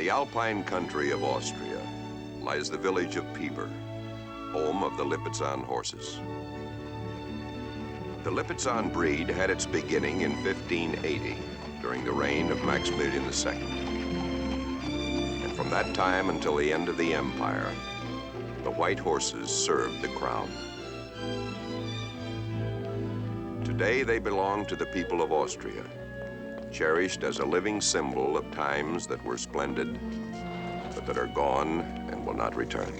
the alpine country of Austria lies the village of Piber, home of the Lipizan horses. The Lipizan breed had its beginning in 1580 during the reign of Maximilian II. And from that time until the end of the empire, the white horses served the crown. Today they belong to the people of Austria, cherished as a living symbol of times that were splendid, but that are gone and will not return.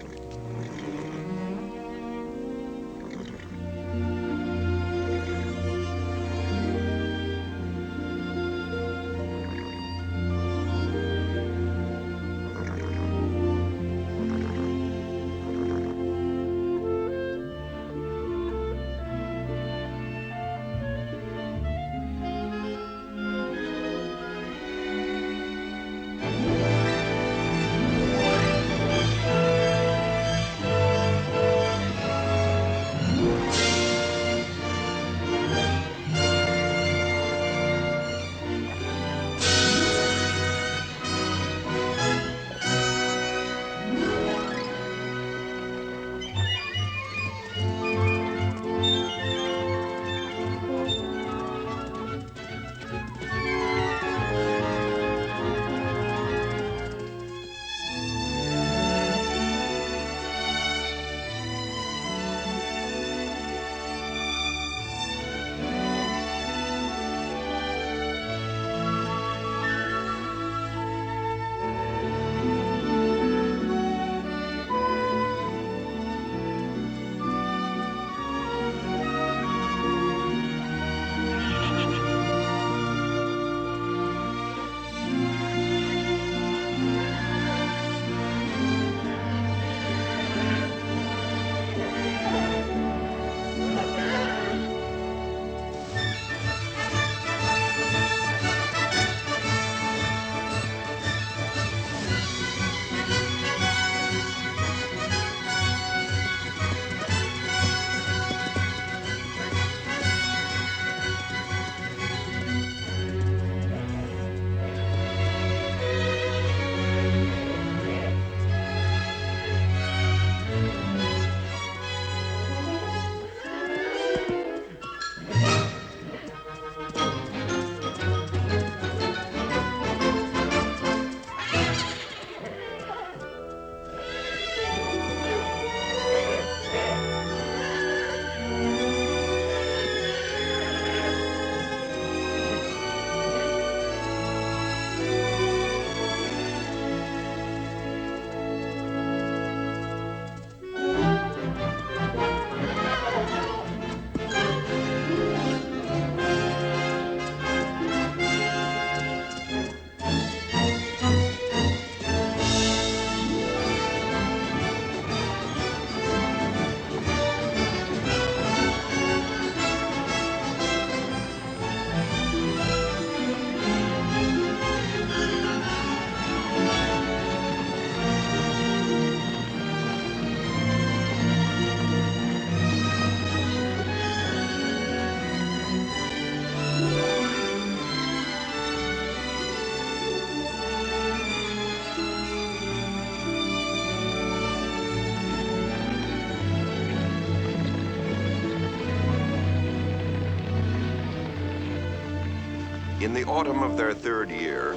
In the autumn of their third year,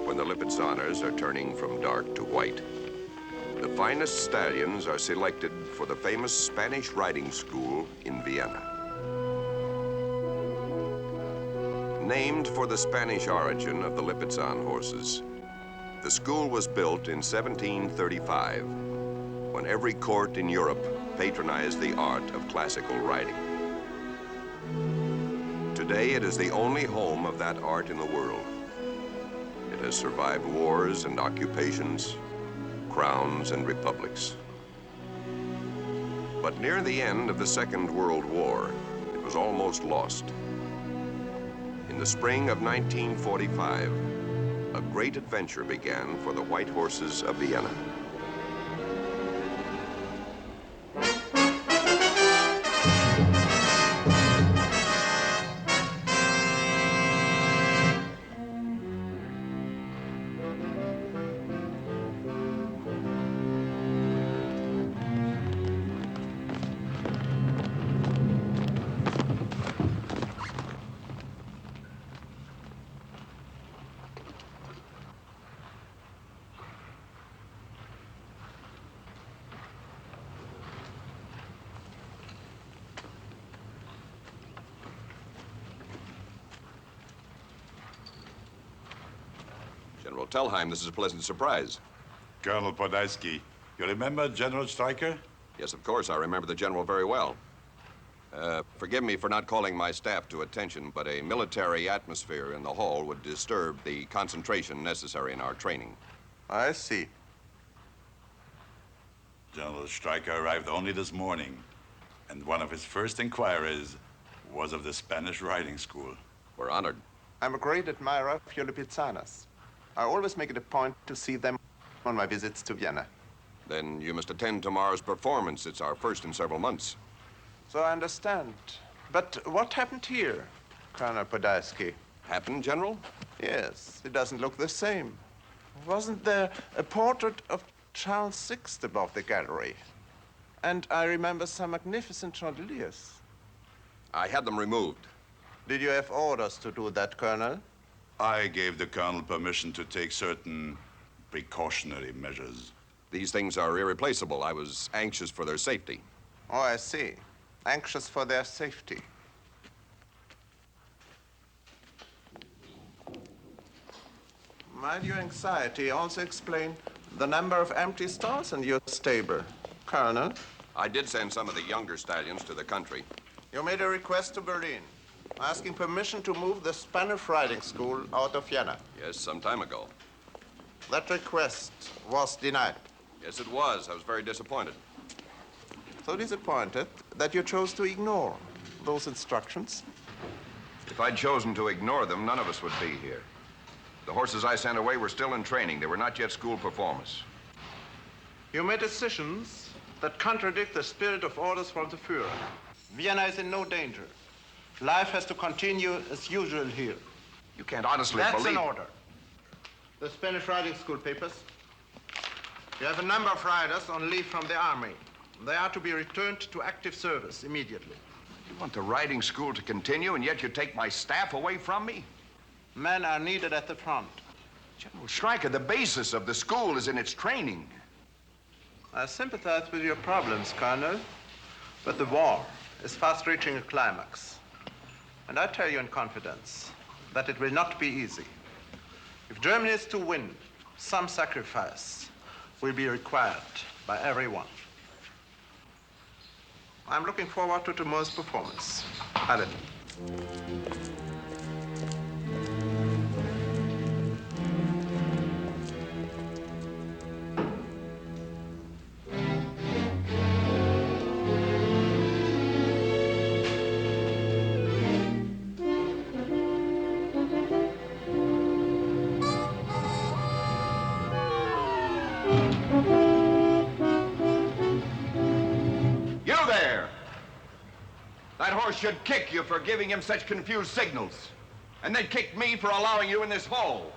when the Lipizaners are turning from dark to white, the finest stallions are selected for the famous Spanish riding school in Vienna. Named for the Spanish origin of the Lipizan horses, the school was built in 1735, when every court in Europe patronized the art of classical riding. Today, it is the only home of that art in the world. It has survived wars and occupations, crowns and republics. But near the end of the Second World War, it was almost lost. In the spring of 1945, a great adventure began for the white horses of Vienna. tell Heim this is a pleasant surprise. Colonel Podolsky, you remember General Stryker? Yes, of course, I remember the general very well. Forgive me for not calling my staff to attention, but a military atmosphere in the hall would disturb the concentration necessary in our training. I see. General Stryker arrived only this morning, and one of his first inquiries was of the Spanish riding school. We're honored. I'm a great admirer of your Lipizzanas. I always make it a point to see them on my visits to Vienna. Then you must attend tomorrow's performance. It's our first in several months. So I understand. But what happened here, Colonel Podolsky? Happened, General? Yes, it doesn't look the same. Wasn't there a portrait of Charles VI above the gallery? And I remember some magnificent chandeliers. I had them removed. Did you have orders to do that, Colonel? I gave the colonel permission to take certain precautionary measures. These things are irreplaceable. I was anxious for their safety. Oh, I see. Anxious for their safety. Might your anxiety also explain the number of empty stalls in your stable, Colonel? I did send some of the younger stallions to the country. You made a request to Berlin, asking permission to move the Spanish riding school out of Vienna. Yes, some time ago. That request was denied. Yes, it was. I was very disappointed. So disappointed that you chose to ignore those instructions? If I'd chosen to ignore them, none of us would be here. The horses I sent away were still in training. They were not yet school performers. You made decisions that contradict the spirit of orders from the Führer. Vienna is in no danger. Life has to continue as usual here. You can't honestly That's believe... an order. The Spanish riding school papers. You have a number of riders on leave from the army. They are to be returned to active service immediately. You want the riding school to continue, and yet you take my staff away from me? Men are needed at the front. General Stryker, the basis of the school is in its training. I sympathize with your problems, Colonel, but the war is fast reaching a climax. And I tell you in confidence that it will not be easy. If Germany is to win, some sacrifice will be required by everyone. I'm looking forward to tomorrow's performance. Alan. Should kick you for giving him such confused signals, and then kick me for allowing you in this hall.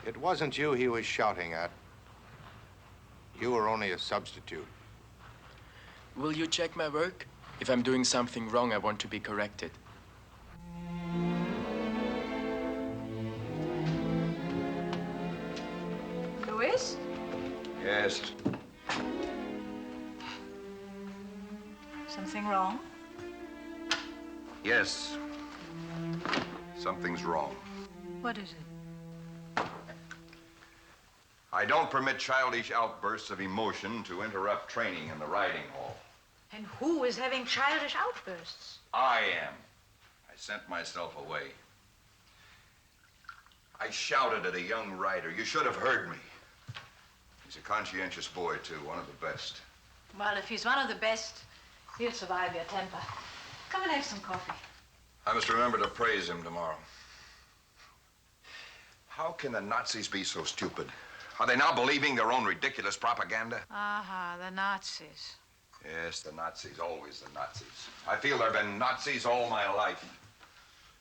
It wasn't you he was shouting at. You were only a substitute. Will you check my work? If I'm doing something wrong, I want to be corrected. Louis? Yes. Something wrong? Yes. Something's wrong. What is it? I don't permit childish outbursts of emotion to interrupt training in the riding hall. And who is having childish outbursts? I am. I sent myself away. I shouted at a young rider. You should have heard me. He's a conscientious boy, too, one of the best. Well, if he's one of the best, he'll survive your temper. Come and have some coffee. I must remember to praise him tomorrow. How can the Nazis be so stupid? Are they now believing their own ridiculous propaganda? Aha, the Nazis. Yes, the Nazis, always the Nazis. I feel there have been Nazis all my life.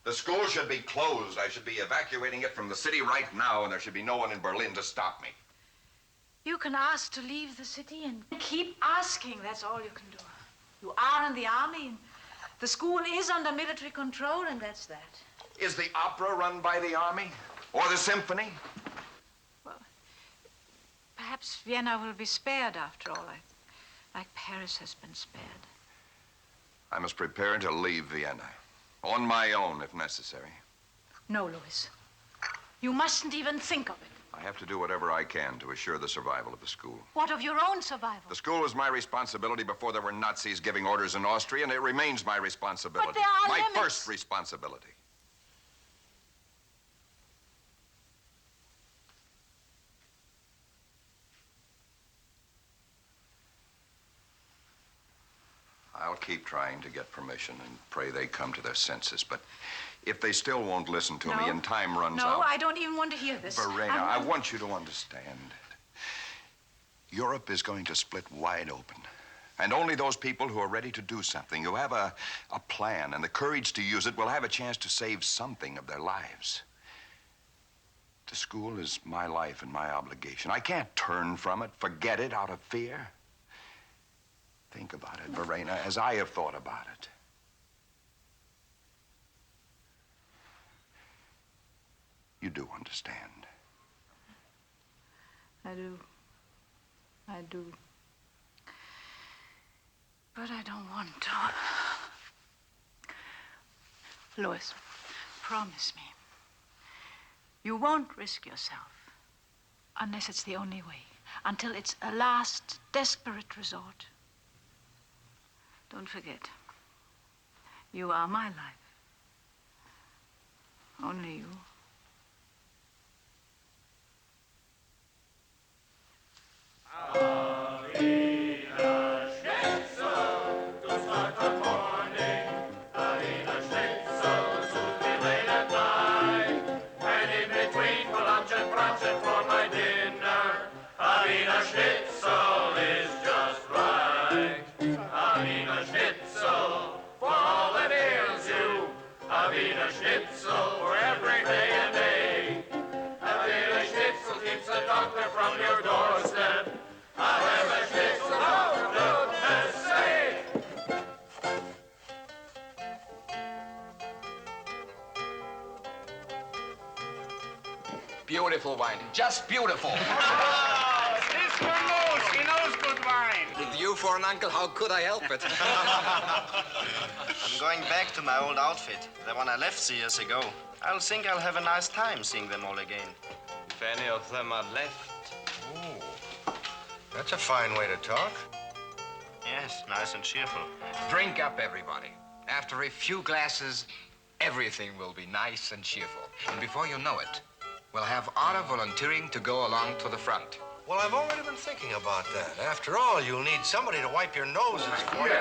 The school should be closed. I should be evacuating it from the city right now, and there should be no one in Berlin to stop me. You can ask to leave the city and keep asking. That's all you can do. You are in the army, and the school is under military control, and that's that. Is the opera run by the army? Or the symphony? Well, perhaps Vienna will be spared after all. like Paris has been spared. I must prepare to leave Vienna. On my own, if necessary. No, Louis. You mustn't even think of it. I have to do whatever I can to assure the survival of the school. What of your own survival? The school was my responsibility before there were Nazis giving orders in Austria, and it remains my responsibility. But there are my limits. first responsibility. I'll keep trying to get permission and pray they come to their senses, but if they still won't listen to me and time runs out... No, I don't even want to hear this. Verena, I want you to understand. Europe is going to split wide open. And only those people who are ready to do something, who have a plan and the courage to use it, will have a chance to save something of their lives. The school is my life and my obligation. I can't turn from it, forget it out of fear. Think about it, Verena, as I have thought about it. You do understand. I do. I do. But I don't want to. Louis, promise me. You won't risk yourself unless it's the only way, until it's a last desperate resort. Don't forget, you are my life. Only you. Beautiful wine, just beautiful. This one knows, he knows good wine. With you for an uncle, how could I help it? I'm going back to my old outfit, the one I left 3 years ago. I'll think I'll have a nice time seeing them all again. If any of them are left. Ooh, that's a fine way to talk. Yes, nice and cheerful. Drink up, everybody. After a few glasses, everything will be nice and cheerful. And before you know it, we'll have Otter volunteering to go along to the front. Well, I've already been thinking about that. After all, you'll need somebody to wipe your noses for you.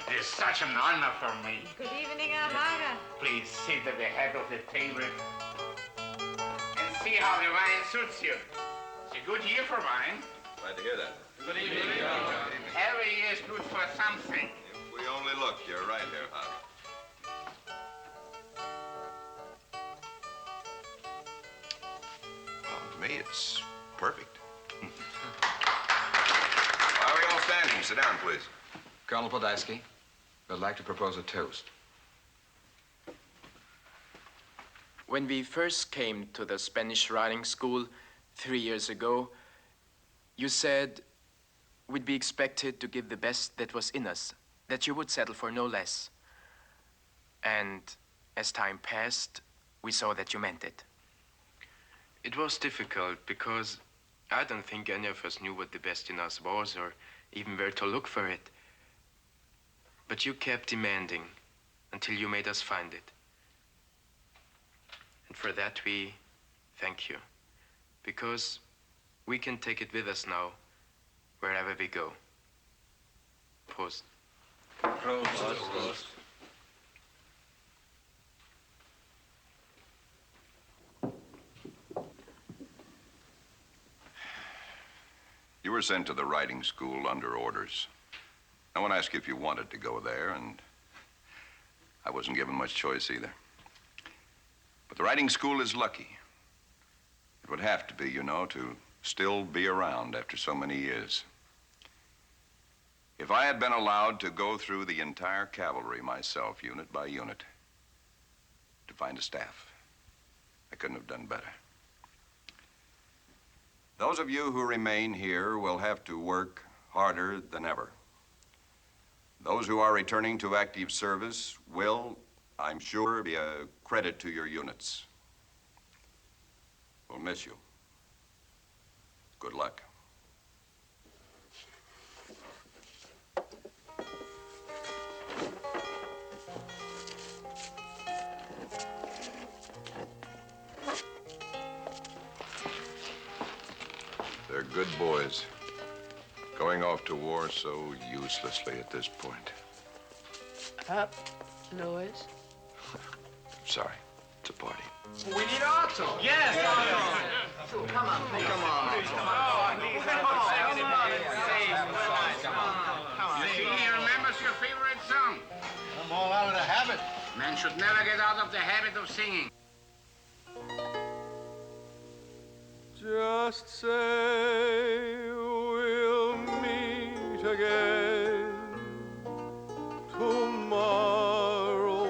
It is such an honor for me. Good evening, Yaraha. Please sit at the head of the table and see how the wine suits you. It's a good year for wine. Glad to hear that. Good evening. Every year is good for something. If we only look, you're right here, Howard. Well, to me, it's perfect. Why are we all standing? Sit down, please. Colonel Podolsky, I'd like to propose a toast. When we first came to the Spanish riding school 3 years ago, you said we'd be expected to give the best that was in us, that you would settle for no less. And as time passed, we saw that you meant it. It was difficult because I don't think any of us knew what the best in us was or even where to look for it. But you kept demanding until you made us find it. And for that we thank you, because we can take it with us now, wherever we go. Prost. Prost. You were sent to the riding school under orders. I want to ask you if you wanted to go there, and I wasn't given much choice either. But the riding school is lucky. It would have to be, you know, to still be around after so many years. If I had been allowed to go through the entire cavalry myself, unit by unit, to find a staff, I couldn't have done better. Those of you who remain here will have to work harder than ever. Those who are returning to active service will, I'm sure, be a credit to your units. We'll miss you. Good luck. They're good boys, going off to war so uselessly at this point. Up, Louis. Sorry, it's a party. We need Otto. Yes. Come on, come on. Come on. You see, he remembers your favorite song. I'm all out of the habit. Man should never get out of the habit of singing. Just say we'll meet again tomorrow.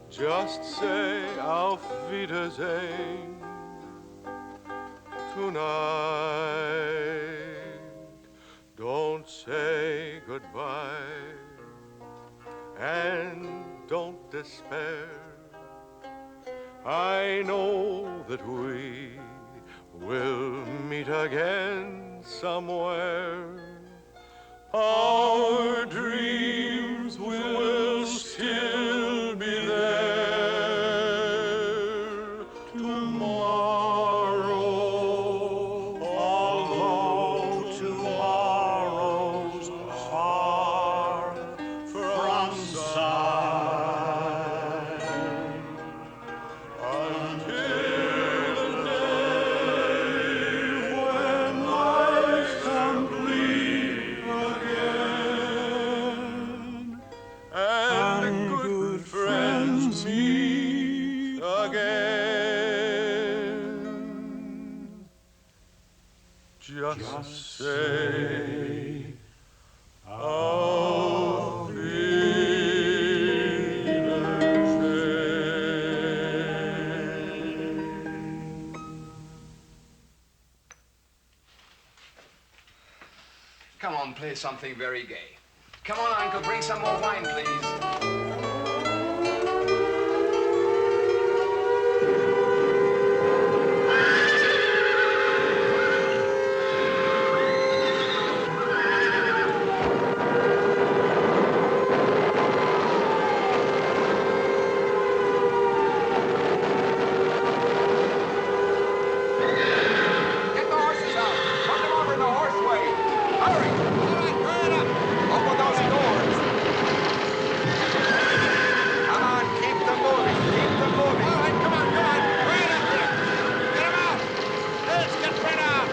Just say auf Wiedersehen tonight. Don't say goodbye and don't despair. I know that we will meet again somewhere. Our dreams will still be there tomorrow. Although tomorrow's far from sight, until the day when life's complete again, and the good friends meet again. Just say auf Wiedersehen. Come on, play something very gay. Come on, Uncle, bring some more wine, please. Get the horses out! Put them over in the horseway! Hurry! All right, hurry it up! Open those doors! Come on, keep them moving! Keep them moving! All right, come on! Hurry it up there! Get them out! Let's get right out!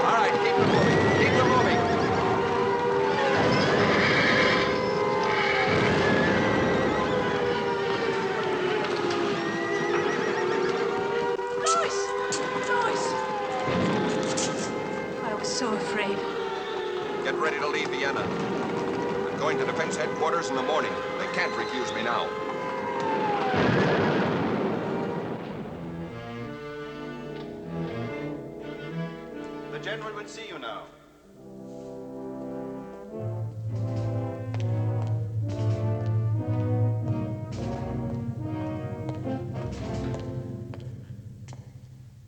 All right, keep them moving! Keep them moving! Louis! Louis! I was so afraid. Get ready to leave Vienna. I'm going to Defense Headquarters in the morning. They can't refuse me now. The General will see you now.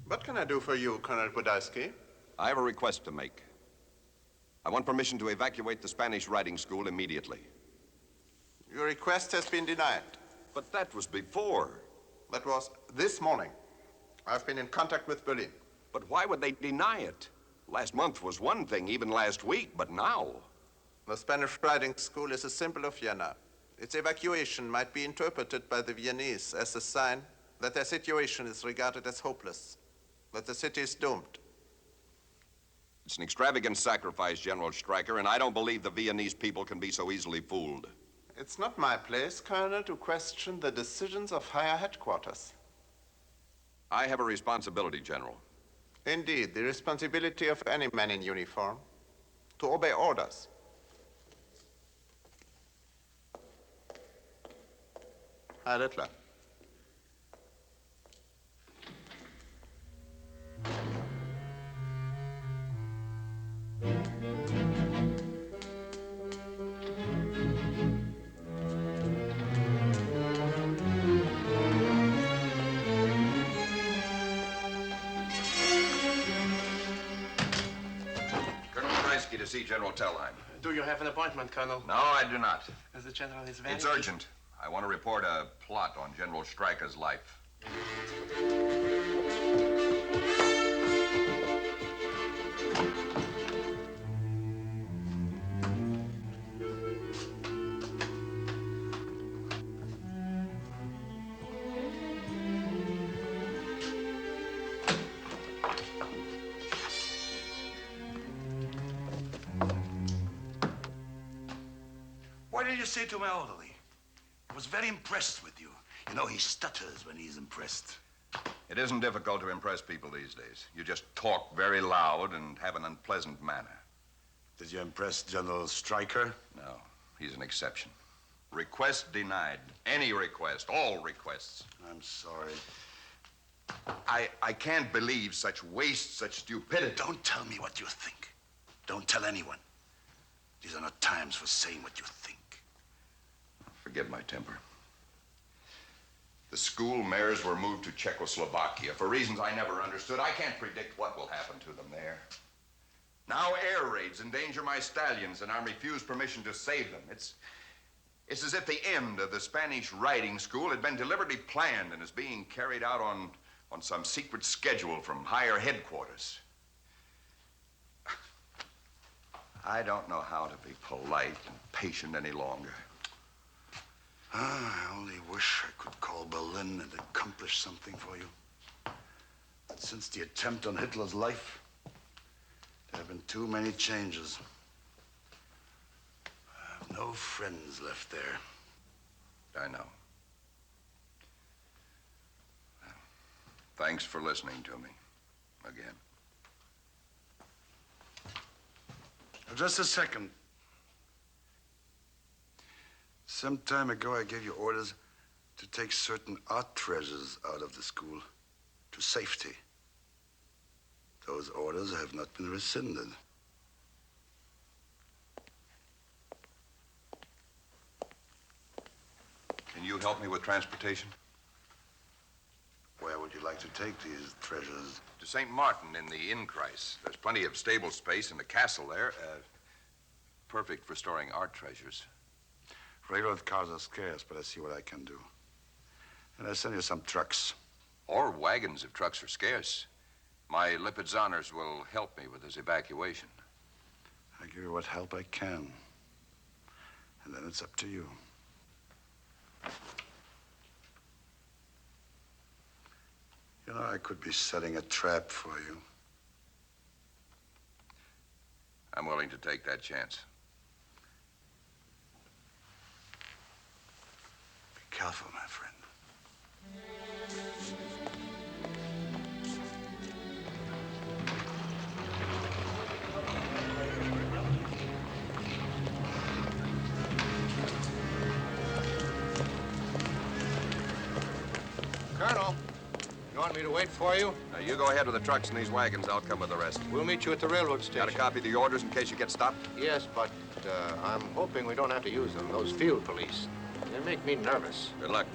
What can I do for you, Colonel Podolsky? I have a request to make. I want permission to evacuate the Spanish riding school immediately. Your request has been denied. But that was before. That was this morning. I've been in contact with Berlin. But why would they deny it? Last month was one thing, even last week, but now. The Spanish riding school is a symbol of Vienna. Its evacuation might be interpreted by the Viennese as a sign that their situation is regarded as hopeless, that the city is doomed. It's an extravagant sacrifice, General Stryker, and I don't believe the Viennese people can be so easily fooled. It's not my place, Colonel, to question the decisions of higher headquarters. I have a responsibility, General. Indeed, the responsibility of any man in uniform, to obey orders. اطلع. To see General Tellheim. Do you have an appointment, Colonel? No, I do not. The General is very... It's urgent. I want to report a plot on General Stryker's life. Why did you say to my orderly? I was very impressed with you. You know, he stutters when he's impressed. It isn't difficult to impress people these days. You just talk very loud and have an unpleasant manner. Did you impress General Stryker? No, he's an exception. Request denied. Any request, all requests. I'm sorry. I can't believe such waste, such stupidity. Don't tell me what you think. Don't tell anyone. These are not times for saying what you think. Forgive my temper. The school mayors were moved to Czechoslovakia for reasons I never understood. I can't predict what will happen to them there. Now air raids endanger my stallions, and I'm refused permission to save them. It's as if the end of the Spanish riding school had been deliberately planned and is being carried out on some secret schedule from higher headquarters. I don't know how to be polite and patient any longer. I only wish I could call Berlin and accomplish something for you. But since the attempt on Hitler's life, there have been too many changes. I have no friends left there. I know. Thanks for listening to me again. Just a second. Some time ago, I gave you orders to take certain art treasures out of the school to safety. Those orders have not been rescinded. Can you help me with transportation? Where would you like to take these treasures? To St. Martin in the Innkreis. There's plenty of stable space in the castle there. Perfect for storing art treasures. Railroad cars are scarce, but I see what I can do. And I send you some trucks. Or wagons if trucks are scarce. My Lipizaners will help me with this evacuation. I give you what help I can. And then it's up to you. You know, I could be setting a trap for you. I'm willing to take that chance. Be careful, my friend. Colonel, you want me to wait for you? Now, you go ahead with the trucks and these wagons. I'll come with the rest. We'll meet you at the railroad station. Got a copy of the orders in case you get stopped? Yes, but I'm hoping we don't have to use them. Those field police. They make me nervous. Good luck.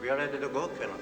We are ready to go, Colonel.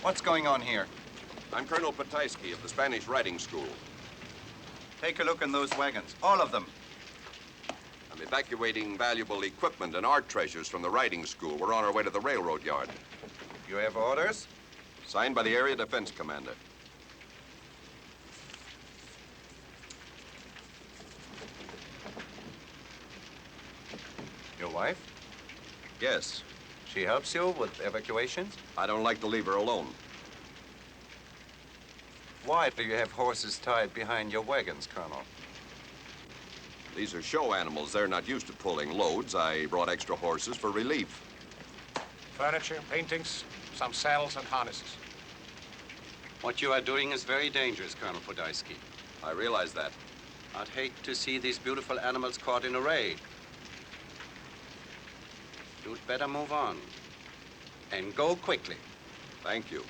What's going on here? I'm Colonel Pataisky of the Spanish Riding School. Take a look in those wagons, all of them. I'm evacuating valuable equipment and art treasures from the riding school. We're on our way to the railroad yard. You have orders? Signed by the Area Defense Commander. Your wife? Yes. She helps you with evacuations? I don't like to leave her alone. Why do you have horses tied behind your wagons, Colonel? These are show animals. They're not used to pulling loads. I brought extra horses for relief. Furniture, paintings, some saddles and harnesses. What you are doing is very dangerous, Colonel Pataisky. I realize that. I'd hate to see these beautiful animals caught in a raid. You'd better move on. And go quickly. Thank you.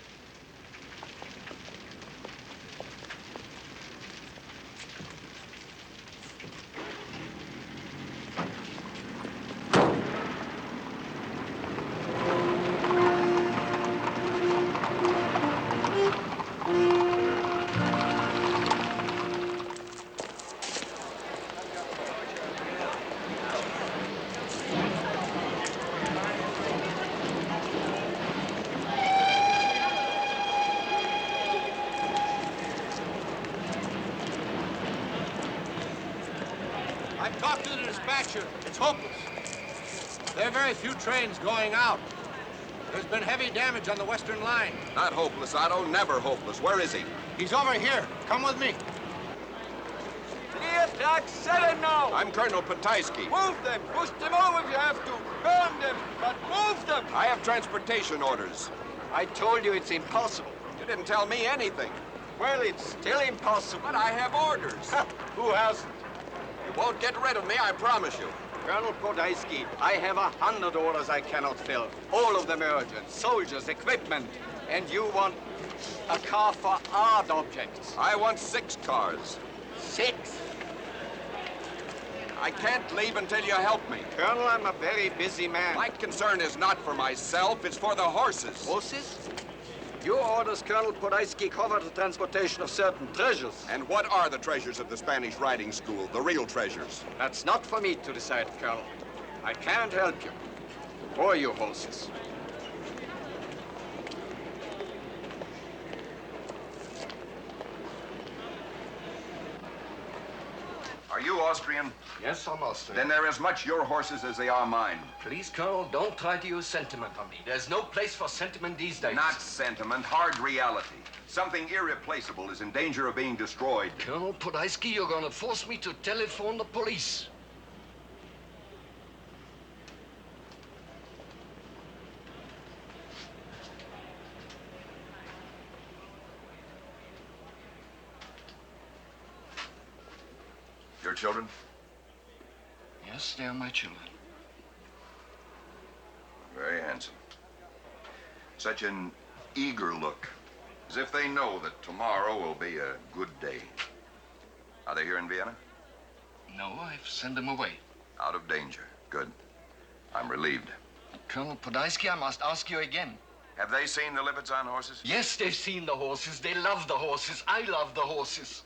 Talk to the dispatcher. It's hopeless. There are very few trains going out. There's been heavy damage on the Western line. Not hopeless, Otto. Never hopeless. Where is he? He's over here. Come with me. Clear track 7 now. I'm Colonel Pataisky. Move them. Push them over if you have to. Burn them, but move them. I have transportation orders. I told you it's impossible. You didn't tell me anything. Well, it's still impossible. But I have orders. Who hasn't? You won't get rid of me, I promise you. Colonel Pataisky, I have 100 orders I cannot fill. All of them urgent. Soldiers, equipment. And you want a car for art objects. I want 6 cars. 6? I can't leave until you help me. Colonel, I'm a very busy man. My concern is not for myself, it's for the horses. Horses? Your orders, Colonel Pataisky, cover the transportation of certain treasures. And what are the treasures of the Spanish riding school, the real treasures? That's not for me to decide, Colonel. I can't help you. Or your horses. Are you Austrian? Yes, I'm Austrian. Then they're as much your horses as they are mine. Please, Colonel, don't try to use sentiment on me. There's no place for sentiment these days. Not sentiment, hard reality. Something irreplaceable is in danger of being destroyed. Colonel Pataisky, you're going to force me to telephone the police. Your children? Yes, they are my children. Very handsome. Such an eager look, as if they know that tomorrow will be a good day. Are they here in Vienna? No, I've sent them away. Out of danger. Good. I'm relieved. Colonel Pataisky, I must ask you again. Have they seen the Lipizan horses? Yes, they've seen the horses. They love the horses. I love the horses.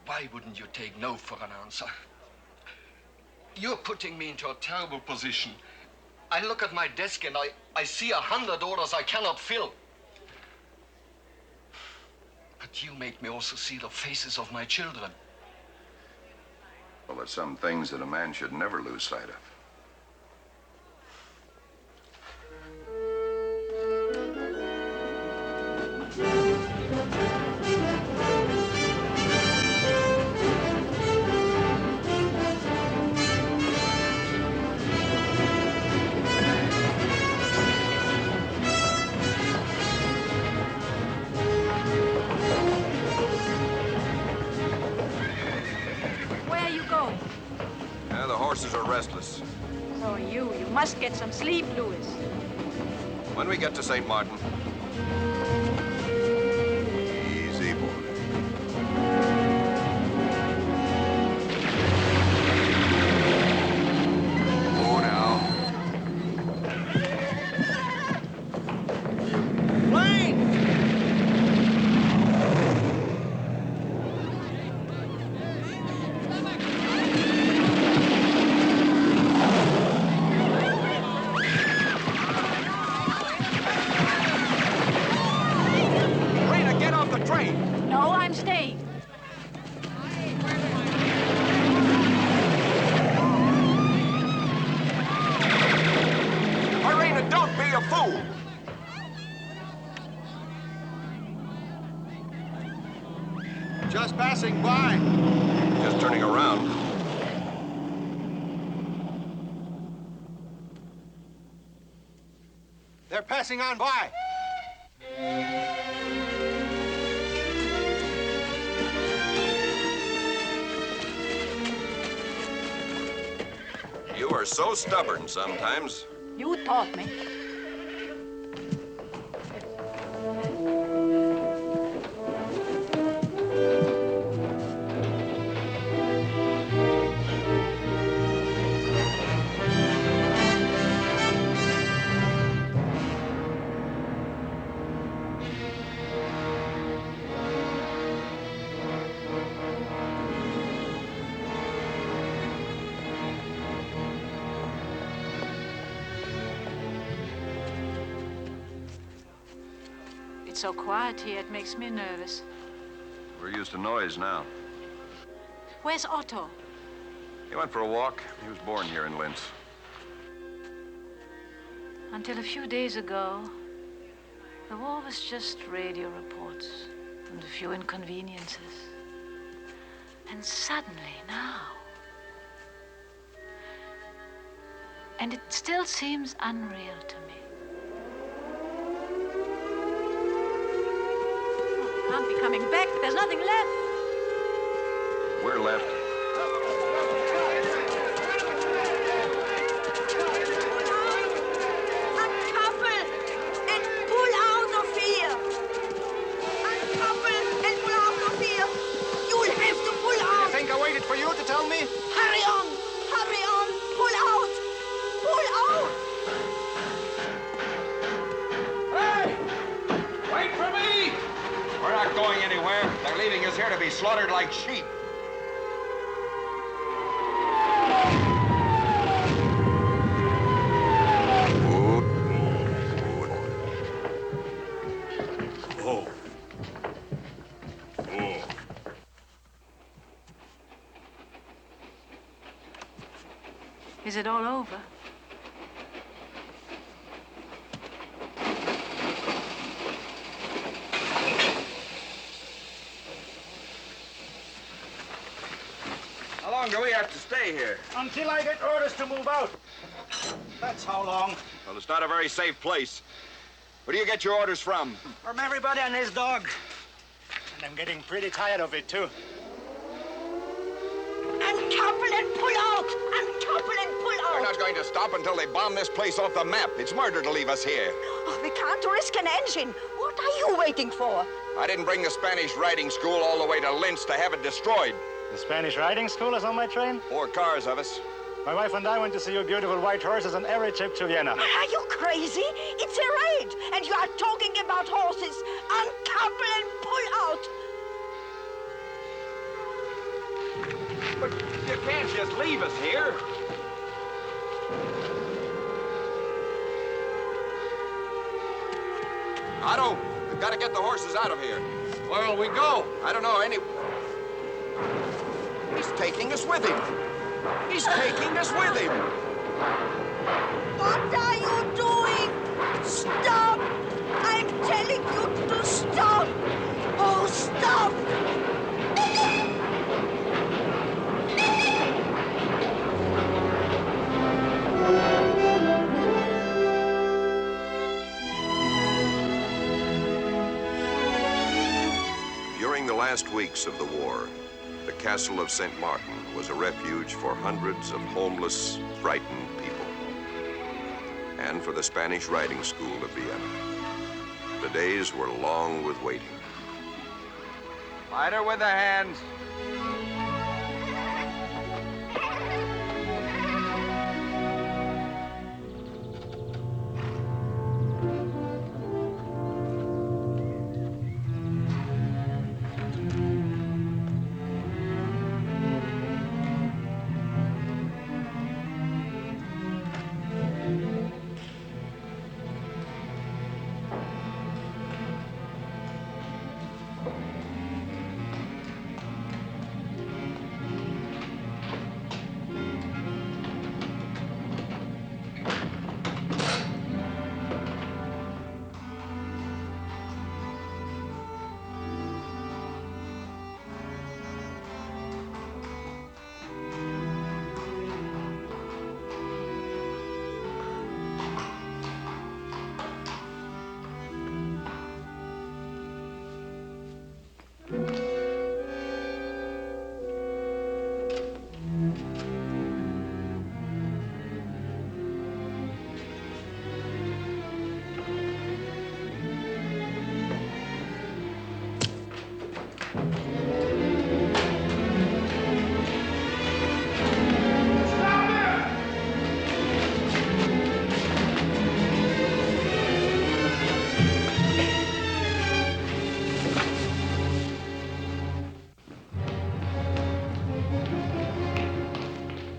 Why wouldn't you take no for an answer? You're putting me into a terrible position. I look at my desk and I see 100 orders I cannot fill. But you make me also see the faces of my children. Well, there's some things that a man should never lose sight of. Horses are restless. So are you. You must get some sleep, Louis. When we get to St. Martin. Easy, boy. Oh, now. Plane! No, I'm staying. Irina, don't be a fool! Just passing by. Just turning around. They're passing on by. You are so stubborn sometimes. You taught me. It's so quiet here, it makes me nervous. We're used to noise now. Where's Otto? He went for a walk. He was born here in Linz. Until a few days ago, the war was just radio reports and a few inconveniences. And suddenly, now. And it still seems unreal to me. Can't be coming back. There's nothing left. We're left. Uncouple and pull out of here. Uncouple and pull out of here. You'll have to pull out. You think I waited for you to tell me? Hurry on. Hurry on. Pull out. Pull out. Hey! Wait for me! We're not going anywhere. They're leaving us here to be slaughtered like sheep. Oh. Oh. Is it all over? How long do we have to stay here? Until I get orders to move out. That's how long. Well, it's not a very safe place. Where do you get your orders from? From everybody and his dog. And I'm getting pretty tired of it, too. Uncouple and pull out. Uncouple and pull out. We're not going to stop until they bomb this place off the map. It's murder to leave us here. Oh, we can't risk an engine. What are you waiting for? I didn't bring the Spanish riding school all the way to Linz to have it destroyed. The Spanish riding school is on my train? 4 cars of us. My wife and I went to see your beautiful white horses on every trip to Vienna. Are you crazy? It's a raid, and you are talking about horses. Uncouple and pull out. But you can't just leave us here. Otto, we've got to get the horses out of here. Where'll we go? I don't know, He's taking us with him. He's taking us with him. What are you doing? Stop! I'm telling you to stop! Oh, stop! During the last weeks of the war, the castle of St. Martin was a refuge for hundreds of homeless, frightened people, and for the Spanish riding school of Vienna. The days were long with waiting. Lighter with the hands.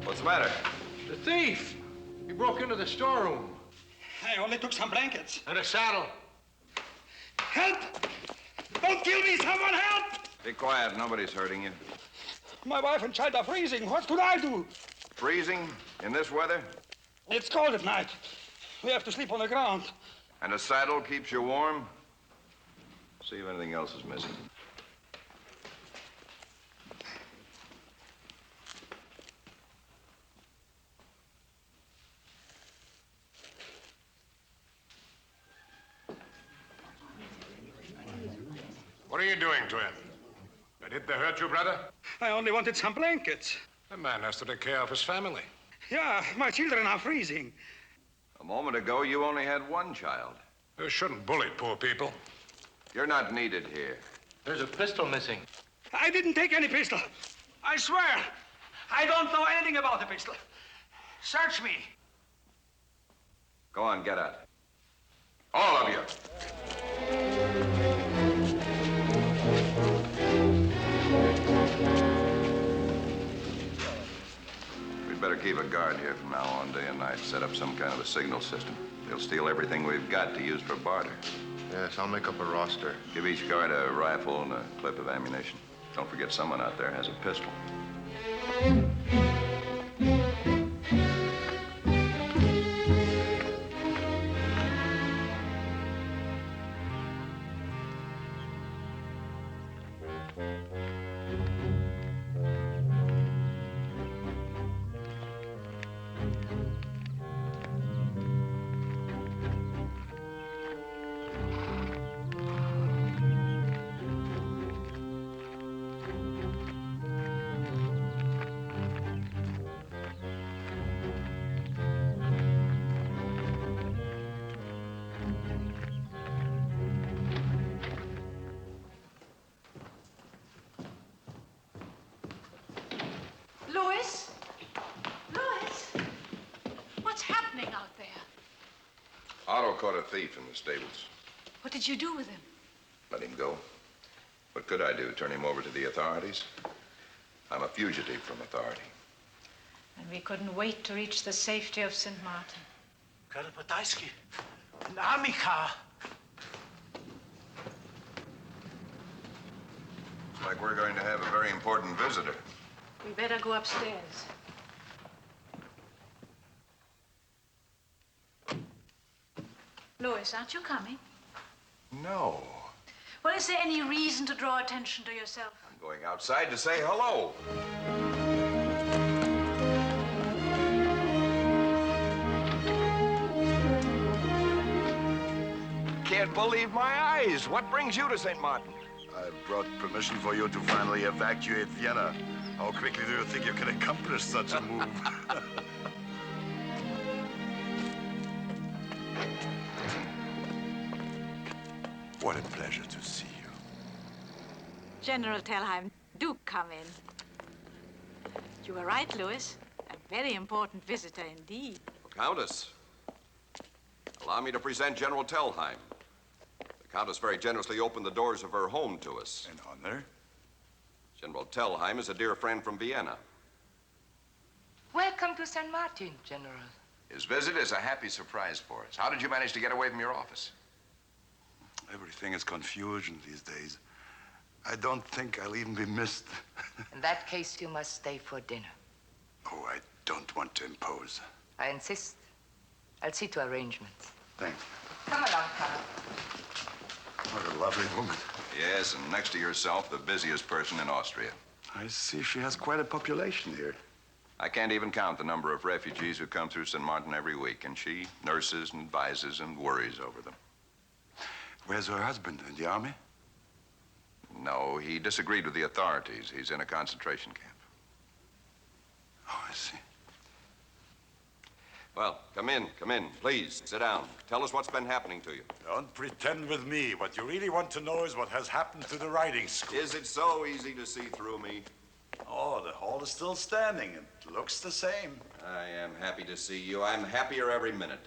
What's the matter? The thief. He broke into the storeroom. I only took some blankets. And a saddle. Help! Don't kill me, someone help! Be quiet, nobody's hurting you. My wife and child are freezing. What could I do? Freezing in this weather? It's cold at night. We have to sleep on the ground. And a saddle keeps you warm? See if anything else is missing. What are you doing to him? Did they hurt you, brother? I only wanted some blankets. A man has to take care of his family. Yeah, my children are freezing. A moment ago, you only had one child. You shouldn't bully poor people. You're not needed here. There's a pistol missing. I didn't take any pistol. I swear. I don't know anything about the pistol. Search me. Go on, get out. All of you. We'd better keep a guard here from now on, day and night. Set up some kind of a signal system. They'll steal everything we've got to use for barter. Yes, I'll make up a roster. Give each guard a rifle and a clip of ammunition. Don't forget someone out there has a pistol. Otto caught a thief in the stables. What did you do with him? Let him go. What could I do? Turn him over to the authorities? I'm a fugitive from authority. And we couldn't wait to reach the safety of St. Martin. Colonel Podolsky, an army car. like we're going to have a very important visitor. We better go upstairs. Louis, aren't you coming? No. Well, is there any reason to draw attention to yourself? I'm going outside to say hello. Can't believe my eyes. What brings you to St. Martin? I've brought permission for you to finally evacuate Vienna. How quickly do you think you can accomplish such a move? What a pleasure to see you. General Telheim, do come in. You were right, Louis. A very important visitor indeed. Countess, allow me to present General Telheim. The Countess very generously opened the doors of her home to us. An honor. General Telheim is a dear friend from Vienna. Welcome to St. Martin, General. His visit is a happy surprise for us. How did you manage to get away from your office? Everything is confusion these days. I don't think I'll even be missed. In that case, you must stay for dinner. Oh, I don't want to impose. I insist. I'll see to arrangements. Thank you. Come along, Colonel. What a lovely woman. Yes, and next to yourself, the busiest person in Austria. I see she has quite a population here. I can't even count the number of refugees who come through St. Martin every week, and she nurses and advises and worries over them. Where's her husband? In the army? No, he disagreed with the authorities. He's in a concentration camp. Oh, I see. Well, come in, please. Sit down. Tell us what's been happening to you. Don't pretend with me. What you really want to know is what has happened to the riding school. Is it so easy to see through me? Oh, the hall is still standing. It looks the same. I am happy to see you. I'm happier every minute.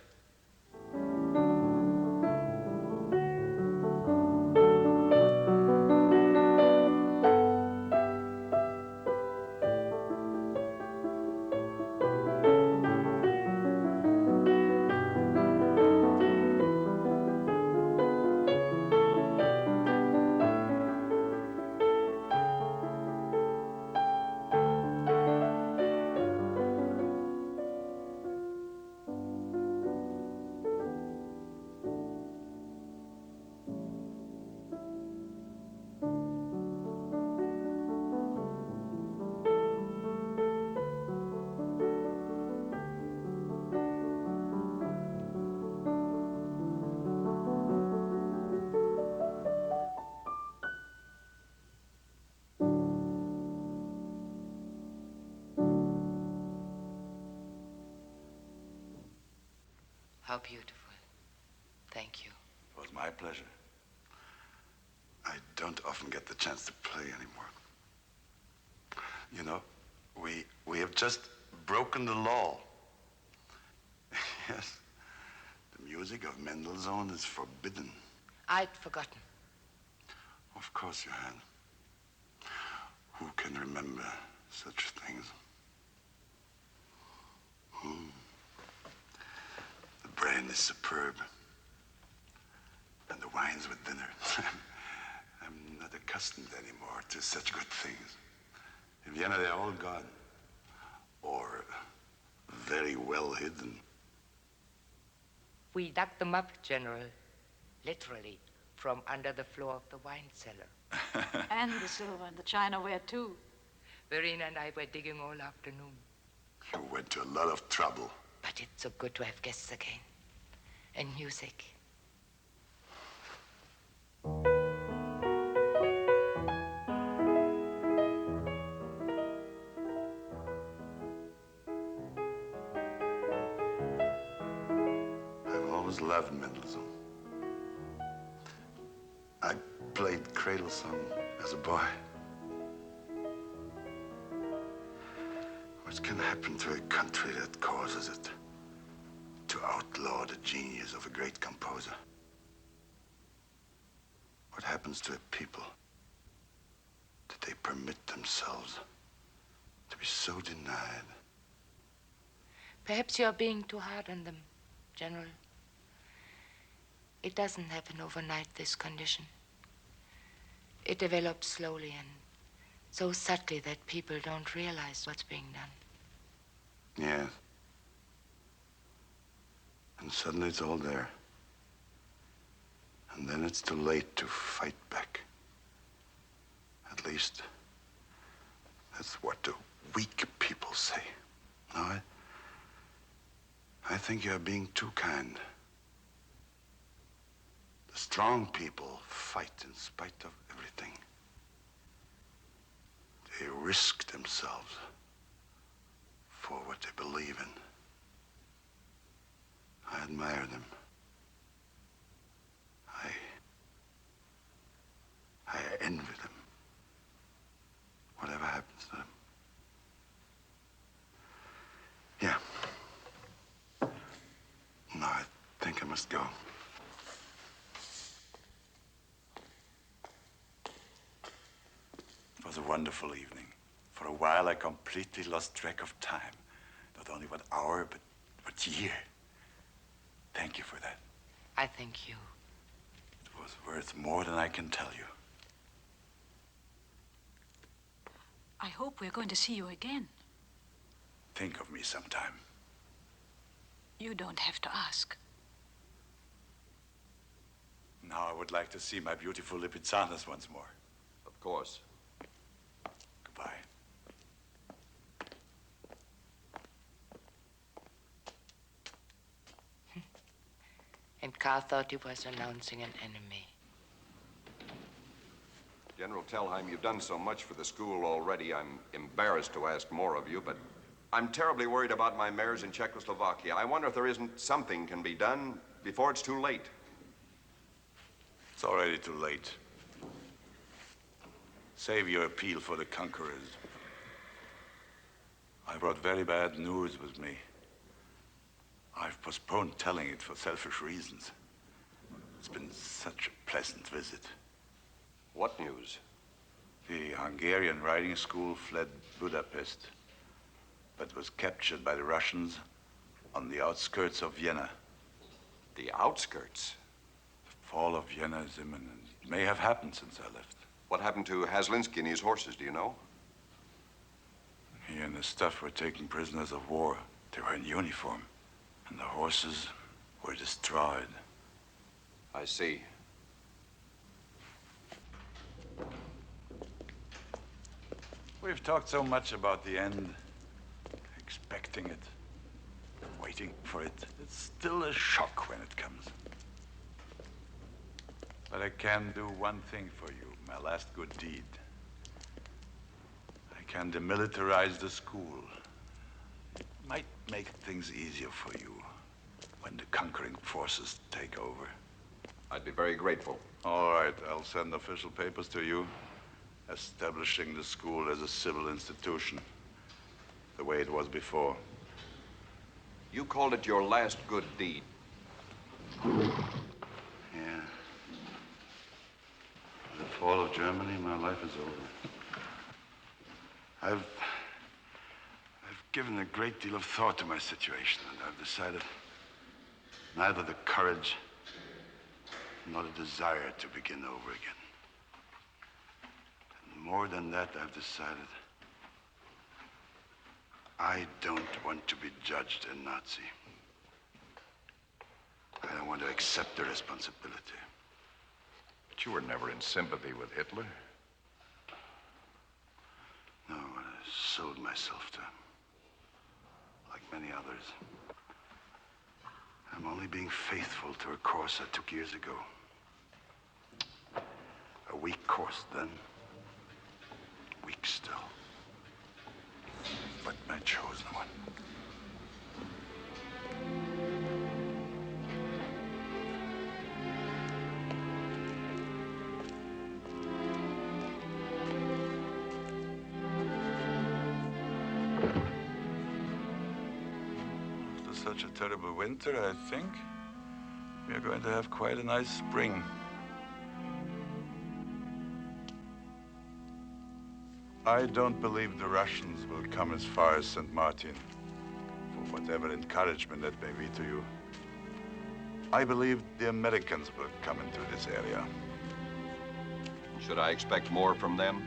How beautiful. Thank you. It was my pleasure. I don't often get the chance to play anymore. You know, we have just broken the law. Yes. The music of Mendelssohn is forbidden. I'd forgotten. Of course you had. Who can remember such things? The brain is superb. And the wine's with dinner. I'm not accustomed anymore to such good things. In Vienna, they're all gone. Or very well hidden. We dug them up, General. Literally, from under the floor of the wine cellar. And the silver and the chinaware, too. Verena and I were digging all afternoon. You went to a lot of trouble. But it's so good to have guests again. And music. I've always loved Mendelssohn. I played cradle song as a boy. What can happen to a country that causes it to outlaw the genius of a great composer? What happens to a people that they permit themselves to be so denied? Perhaps you're being too hard on them, General. It doesn't happen overnight, this condition. It develops slowly and so subtly that people don't realize what's being done. Yes. And suddenly it's all there. And then it's too late to fight back. At least, that's what the weak people say. No, I think you're being too kind. The strong people fight in spite of everything. They risk themselves for what they believe in. I admire them. I envy them. Whatever happens to them. Yeah. No, I think I must go. It was a wonderful evening. For a while, I completely lost track of time. Not only what hour, but what year. Thank you for that. I thank you. It was worth more than I can tell you. I hope we're going to see you again. Think of me sometime. You don't have to ask. Now I would like to see my beautiful Lipizzanas once more. Of course. Goodbye. And Carl thought he was announcing an enemy. General Telheim, you've done so much for the school already. I'm embarrassed to ask more of you, but I'm terribly worried about my mares in Czechoslovakia. I wonder if there isn't something can be done before it's too late. It's already too late. Save your appeal for the conquerors. I brought very bad news with me. I've postponed telling it for selfish reasons. It's been such a pleasant visit. What news? The Hungarian riding school fled Budapest, but was captured by the Russians on the outskirts of Vienna. The outskirts? The fall of Vienna is imminent. It may have happened since I left. What happened to Haslinsky and his horses, do you know? He and his staff were taken prisoners of war. They were in uniform, and the horses were destroyed. I see. We've talked so much about the end, expecting it, waiting for it. It's still a shock when it comes. But I can do one thing for you, my last good deed. I can demilitarize the school. It might make things easier for you when the conquering forces take over. I'd be very grateful. All right, I'll send official papers to you, establishing the school as a civil institution, the way it was before. You called it your last good deed. Yeah. With the fall of Germany, my life is over. I've given a great deal of thought to my situation, and I've decided neither the courage nor the desire to begin over again. And more than that, I've decided I don't want to be judged a Nazi. I don't want to accept the responsibility. But you were never in sympathy with Hitler. No, I sold myself to him, like many others. I'm only being faithful to a course I took years ago. A weak course then, weak still, but my chosen one. After such a terrible winter, I think we are going to have quite a nice spring. I don't believe the Russians will come as far as St. Martin, for whatever encouragement that may be to you. I believe the Americans will come into this area. Should I expect more from them?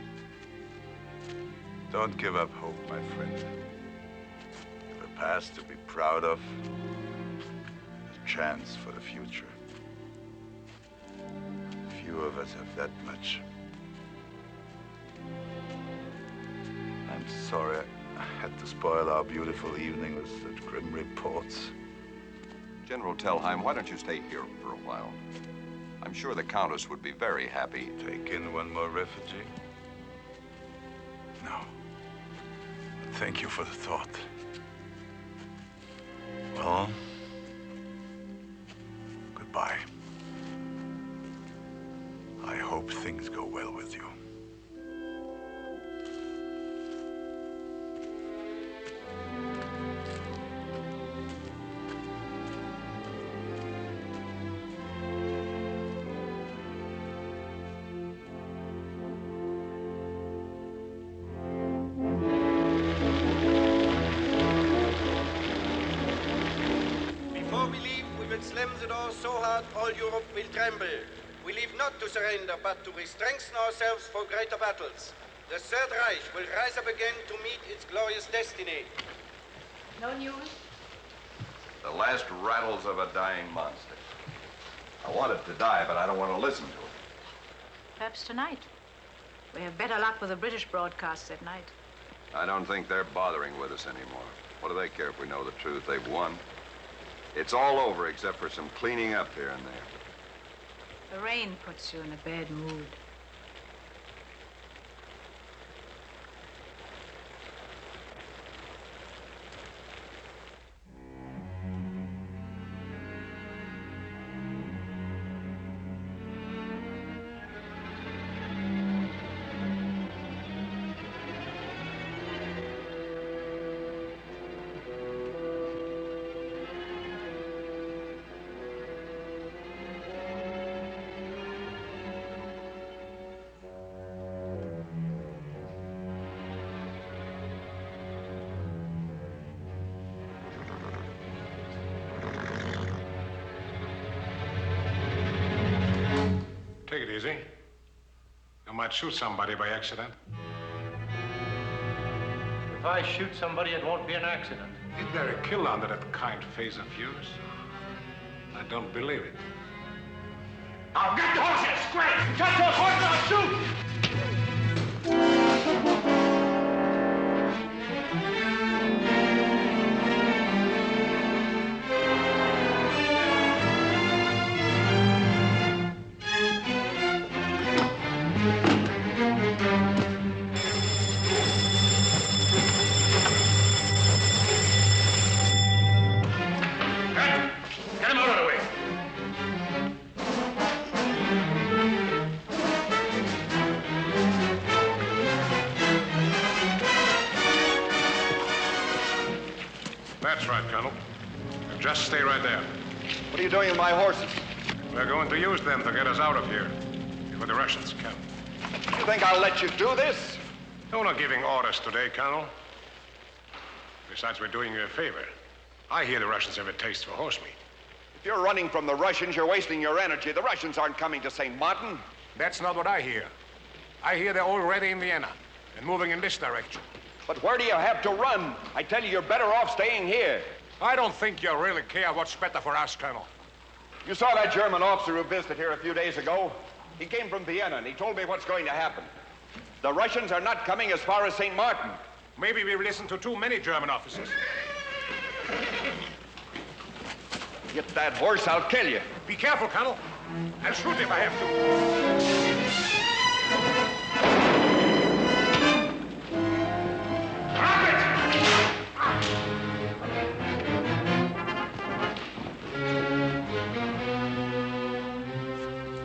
Don't give up hope, my friend. You have a past to be proud of, a chance for the future. Few of us have that much. I'm sorry I had to spoil our beautiful evening with such grim reports. General Telheim, why don't you stay here for a while? I'm sure the Countess would be very happy. Take in one more refugee? No. Thank you for the thought. Well, goodbye. I hope things go well with you. Slam the door so hard all Europe will tremble. We live not to surrender, but to re-strengthen ourselves for greater battles. The Third Reich will rise up again to meet its glorious destiny. No news? The last rattles of a dying monster. I want it to die, but I don't want to listen to it. Perhaps tonight. We have better luck with the British broadcasts at night. I don't think they're bothering with us anymore. What do they care if we know the truth? They've won. It's all over except for some cleaning up here and there. The rain puts you in a bad mood. Take it easy. You might shoot somebody by accident. If I shoot somebody, it won't be an accident. Is there a kill under that kind face of yours? I don't believe it. Now get the horses, quick! Get those horses, I'll shoot! That's right, Colonel. Just stay right there. What are you doing with my horses? We're going to use them to get us out of here before the Russians come. You think I'll let you do this? You're not giving orders today, Colonel. Besides, we're doing you a favor. I hear the Russians have a taste for horse meat. If you're running from the Russians, you're wasting your energy. The Russians aren't coming to St. Martin. That's not what I hear. I hear they're already in Vienna and moving in this direction. But where do you have to run? I tell you, you're better off staying here. I don't think you really care what's better for us, Colonel. You saw that German officer who visited here a few days ago? He came from Vienna, and he told me what's going to happen. The Russians are not coming as far as St. Martin. Maybe we've listened to too many German officers. Get that horse, I'll kill you. Be careful, Colonel. I'll shoot if I have to.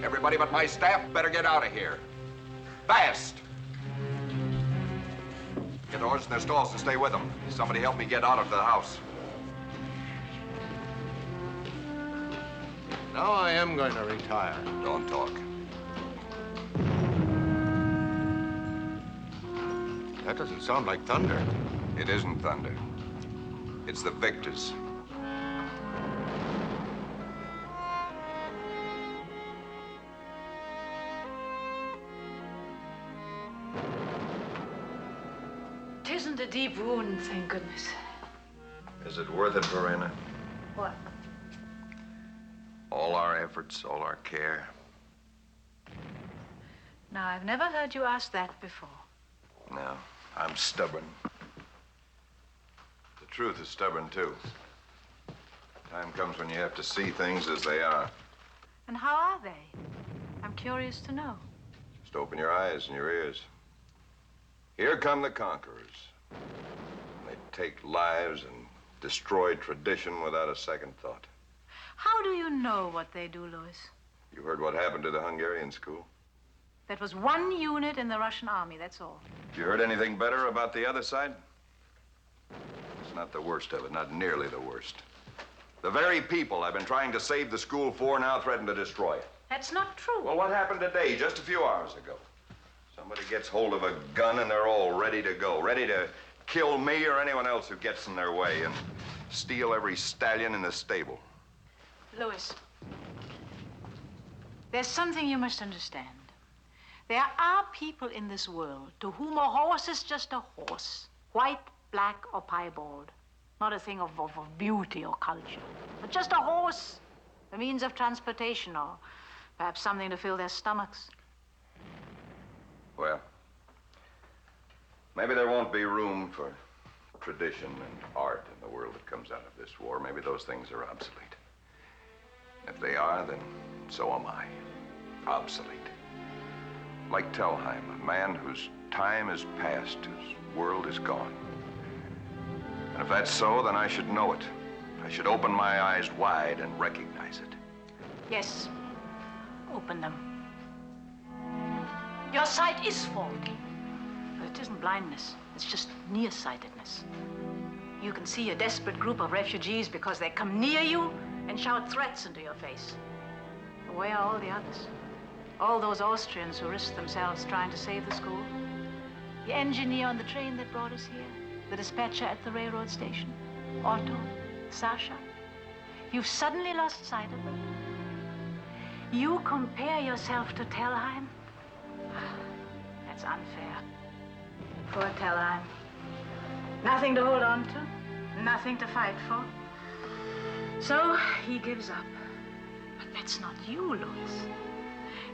Everybody but my staff better get out of here. Fast! Get the horses in their stalls and stay with them. Somebody help me get out of the house. Now I am going to retire. Don't talk. That doesn't sound like thunder. It isn't thunder. It's the victors. isn't a deep wound, thank goodness. Is it worth it, Verena? What? All our efforts, all our care. Now, I've never heard you ask that before. No, I'm stubborn. The truth is stubborn, too. Time comes when you have to see things as they are. And how are they? I'm curious to know. Just open your eyes and your ears. Here come the conquerors. They take lives and destroy tradition without a second thought. How do you know what they do, Louis? You heard what happened to the Hungarian school? That was one unit in the Russian army, that's all. You heard anything better about the other side? It's not the worst of it, not nearly the worst. The very people I've been trying to save the school for now threaten to destroy it. That's not true. Well, what happened today, just a few hours ago? Somebody gets hold of a gun and they're all ready to go, ready to kill me or anyone else who gets in their way and steal every stallion in the stable. Louis, there's something you must understand. There are people in this world to whom a horse is just a horse, white, black, or piebald. Not a thing of beauty or culture, but just a horse, a means of transportation, or perhaps something to fill their stomachs. Well, maybe there won't be room for tradition and art in the world that comes out of this war. Maybe those things are obsolete. If they are, then so am I. Obsolete. Like Telheim, a man whose time is past, whose world is gone. And if that's so, then I should know it. I should open my eyes wide and recognize it. Yes, open them. Your sight is faulty, but it isn't blindness. It's just nearsightedness. You can see a desperate group of refugees because they come near you and shout threats into your face. But where are all the others? All those Austrians who risked themselves trying to save the school? The engineer on the train that brought us here? The dispatcher at the railroad station? Otto? Sasha? You've suddenly lost sight of them? You compare yourself to Telheim? That's unfair. Poor Telheim. Nothing to hold on to, nothing to fight for. So he gives up. But that's not you, Louis.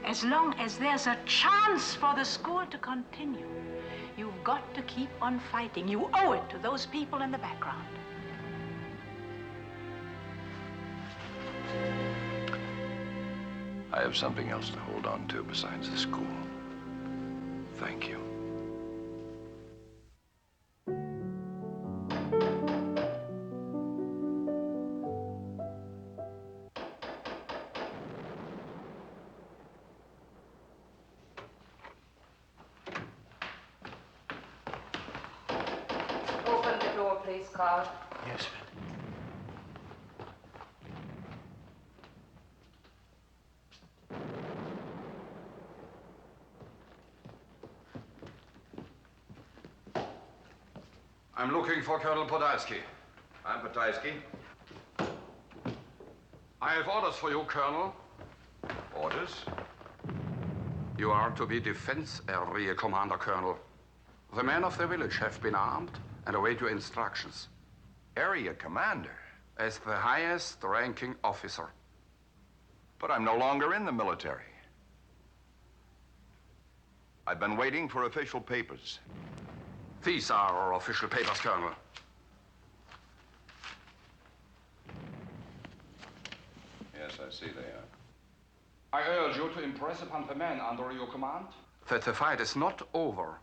As long as there's a chance for the school to continue, you've got to keep on fighting. You owe it to those people in the background. I have something else to hold on to besides the school. Thank you. Open the door, please, Carl. Yes, I'm looking for Colonel Podolsky. I'm Podolsky. I have orders for you, Colonel. Orders? You are to be defense area commander, Colonel. The men of the village have been armed and await your instructions. Area commander? As the highest ranking officer. But I'm no longer in the military. I've been waiting for official papers. These are our official papers, Colonel. Yes, I see they are. I urge you to impress upon the men under your command that the fight is not over.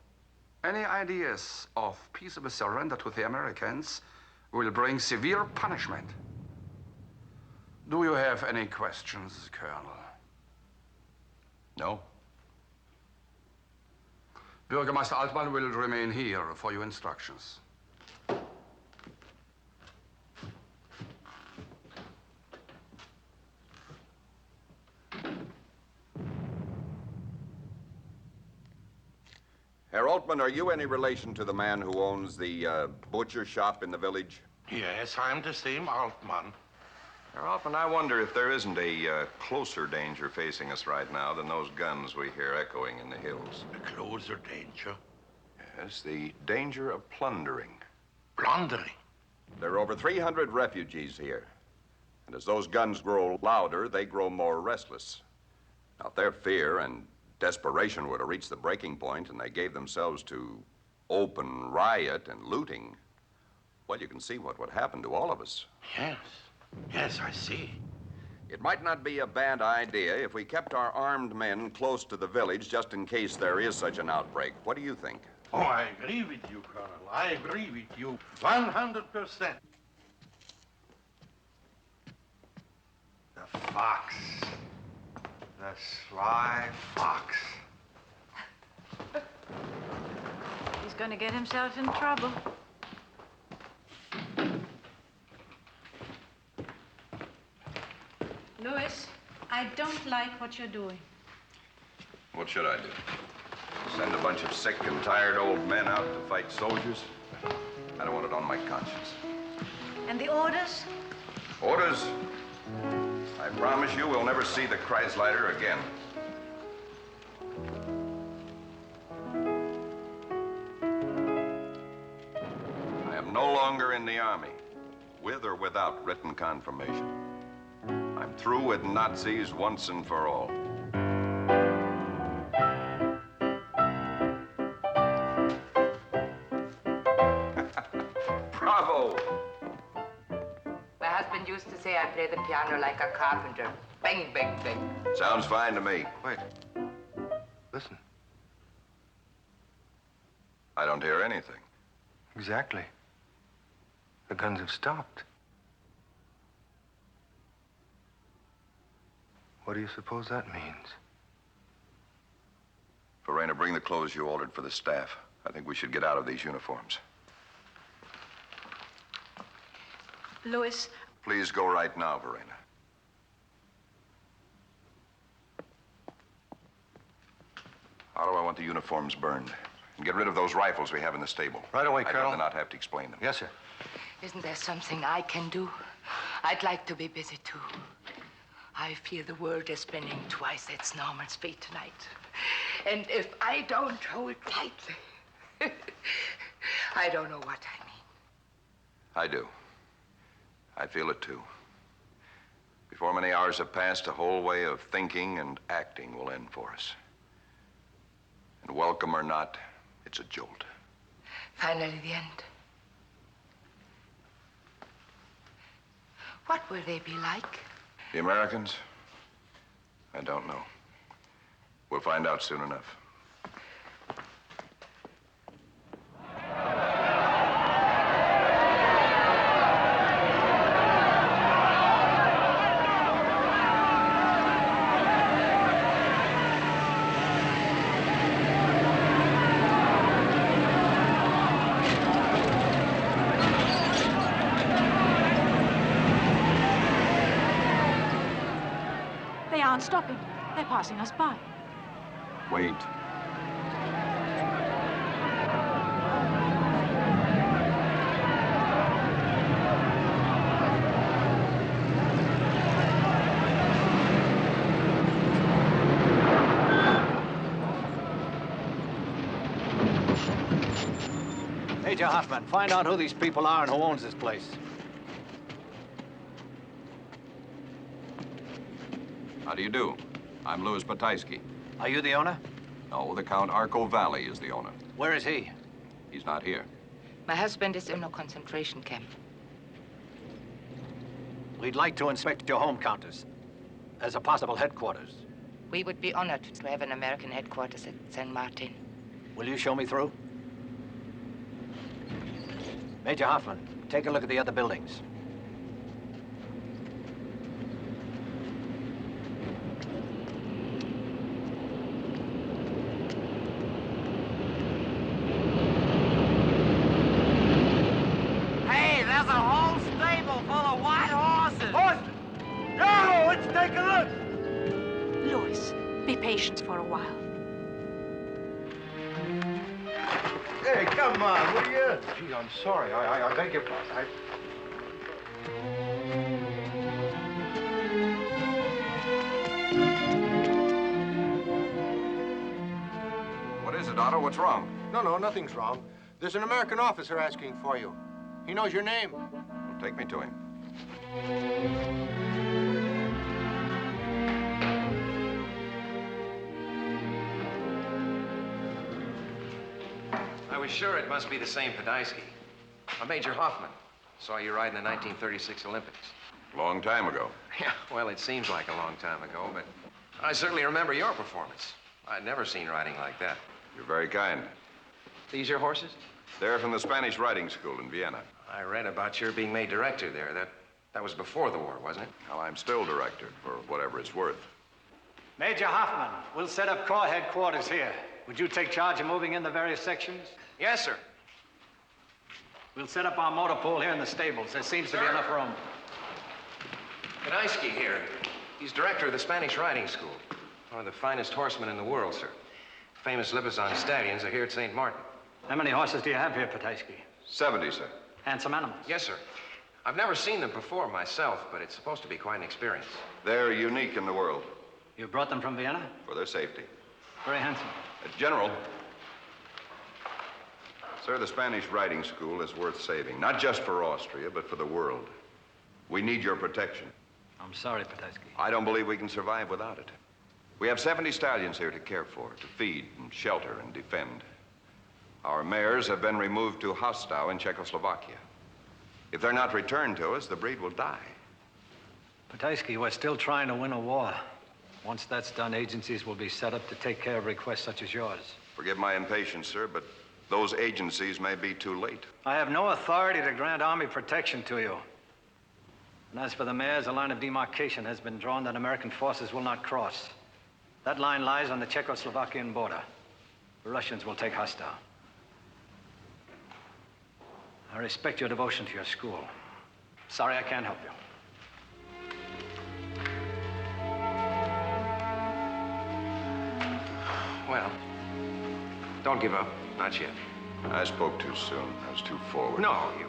Any ideas of peaceable surrender to the Americans will bring severe punishment. Do you have any questions, Colonel? No. Bürgermeister Altmann will remain here for your instructions. Herr Altman, are you any relation to the man who owns the butcher shop in the village? Yes, I'm the same Altman. Herr Altman, I wonder if there isn't a closer danger facing us right now than those guns we hear echoing in the hills. A closer danger? Yes, the danger of plundering. Plundering? There are over 300 refugees here. And as those guns grow louder, they grow more restless. Now, if their fear and desperation were to reach the breaking point and they gave themselves to open riot and looting, well, you can see what would happen to all of us. Yes. Yes, I see. It might not be a bad idea if we kept our armed men close to the village just in case there is such an outbreak. What do you think? Oh, I agree with you, Colonel. I agree with you 100%. The fox. The sly fox. He's going to get himself in trouble. Louis, I don't like what you're doing. What should I do? Send a bunch of sick and tired old men out to fight soldiers? I don't want it on my conscience. And the orders? Orders? I promise you we'll never see the Kreisleiter again. I am no longer in the army, with or without written confirmation. I'm through with Nazis once and for all. Bravo! My husband used to say I play the piano like a carpenter. Bang, bang, bang. Sounds fine to me. Wait. Listen. I don't hear anything. Exactly. The guns have stopped. What do you suppose that means? Fíéina, bring the clothes you ordered for the staff. I think we should get out of these uniforms. Louis. Please go right now, Fíéina. Otto, I want the uniforms burned. And get rid of those rifles we have in the stable. Right away, I'd Colonel. rather not have to explain them. Yes, sir. Isn't there something I can do? I'd like to be busy, too. I feel the world is spinning twice its normal speed tonight. And if I don't hold tightly, I don't know what I mean. I do. I feel it, too. Before many hours have passed, a whole way of thinking and acting will end for us. And welcome or not, it's a jolt. Finally, the end. What will they be like? The Americans? I don't know. We'll find out soon enough. They aren't stopping. They're passing us by. Wait. Major Hoffman, find out who these people are and who owns this place. How do you do? I'm Louis Bataisky. Are you the owner? No, the Count Arco Valley is the owner. Where is he? He's not here. My husband is in a concentration camp. We'd like to inspect your home counters as a possible headquarters. We would be honored to have an American headquarters at San Martin. Will you show me through? Major Hoffman, take a look at the other buildings. Hey, there's a whole stable full of white horses. Horses? Yo, let's take a look. Louis, be patient for a while. Hey, come on, will you? Gee, I'm sorry. I beg your pardon. What is it, Otto? What's wrong? No, nothing's wrong. There's an American officer asking for you. He knows your name. Well, take me to him. I was sure it must be the same Podolsky. I'm Major Hoffman. Saw you ride in the 1936 Olympics. Long time ago. Yeah, well, it seems like a long time ago, but I certainly remember your performance. I'd never seen riding like that. You're very kind. These your horses? They're from the Spanish riding school in Vienna. I read about your being made director there. That was before the war, wasn't it? Well, I'm still director, for whatever it's worth. Major Hoffman, we'll set up corps headquarters here. Would you take charge of moving in the various sections? Yes, sir. We'll set up our motor pool here in the stables. There seems to be enough room. Podolsky here. He's director of the Spanish riding school. One of the finest horsemen in the world, sir. Famous Lipizan stallions are here at St. Martin. How many horses do you have here, Podolsky? 70, sir. Handsome animals? Yes, sir. I've never seen them perform myself, but it's supposed to be quite an experience. They're unique in the world. You brought them from Vienna? For their safety. Very handsome. General. Sir, the Spanish riding school is worth saving. Not just for Austria, but for the world. We need your protection. I'm sorry, Podolsky. I don't believe we can survive without it. We have 70 stallions here to care for, to feed and shelter and defend. Our mares have been removed to Hostau in Czechoslovakia. If they're not returned to us, the breed will die. Podolsky, we're still trying to win a war. Once that's done, agencies will be set up to take care of requests such as yours. Forgive my impatience, sir, but those agencies may be too late. I have no authority to grant Army protection to you. And as for the mares, a line of demarcation has been drawn that American forces will not cross. That line lies on the Czechoslovakian border. The Russians will take Hostau. I respect your devotion to your school. Sorry I can't help you. Well, don't give up. Not yet. I spoke too soon. I was too forward. No, you...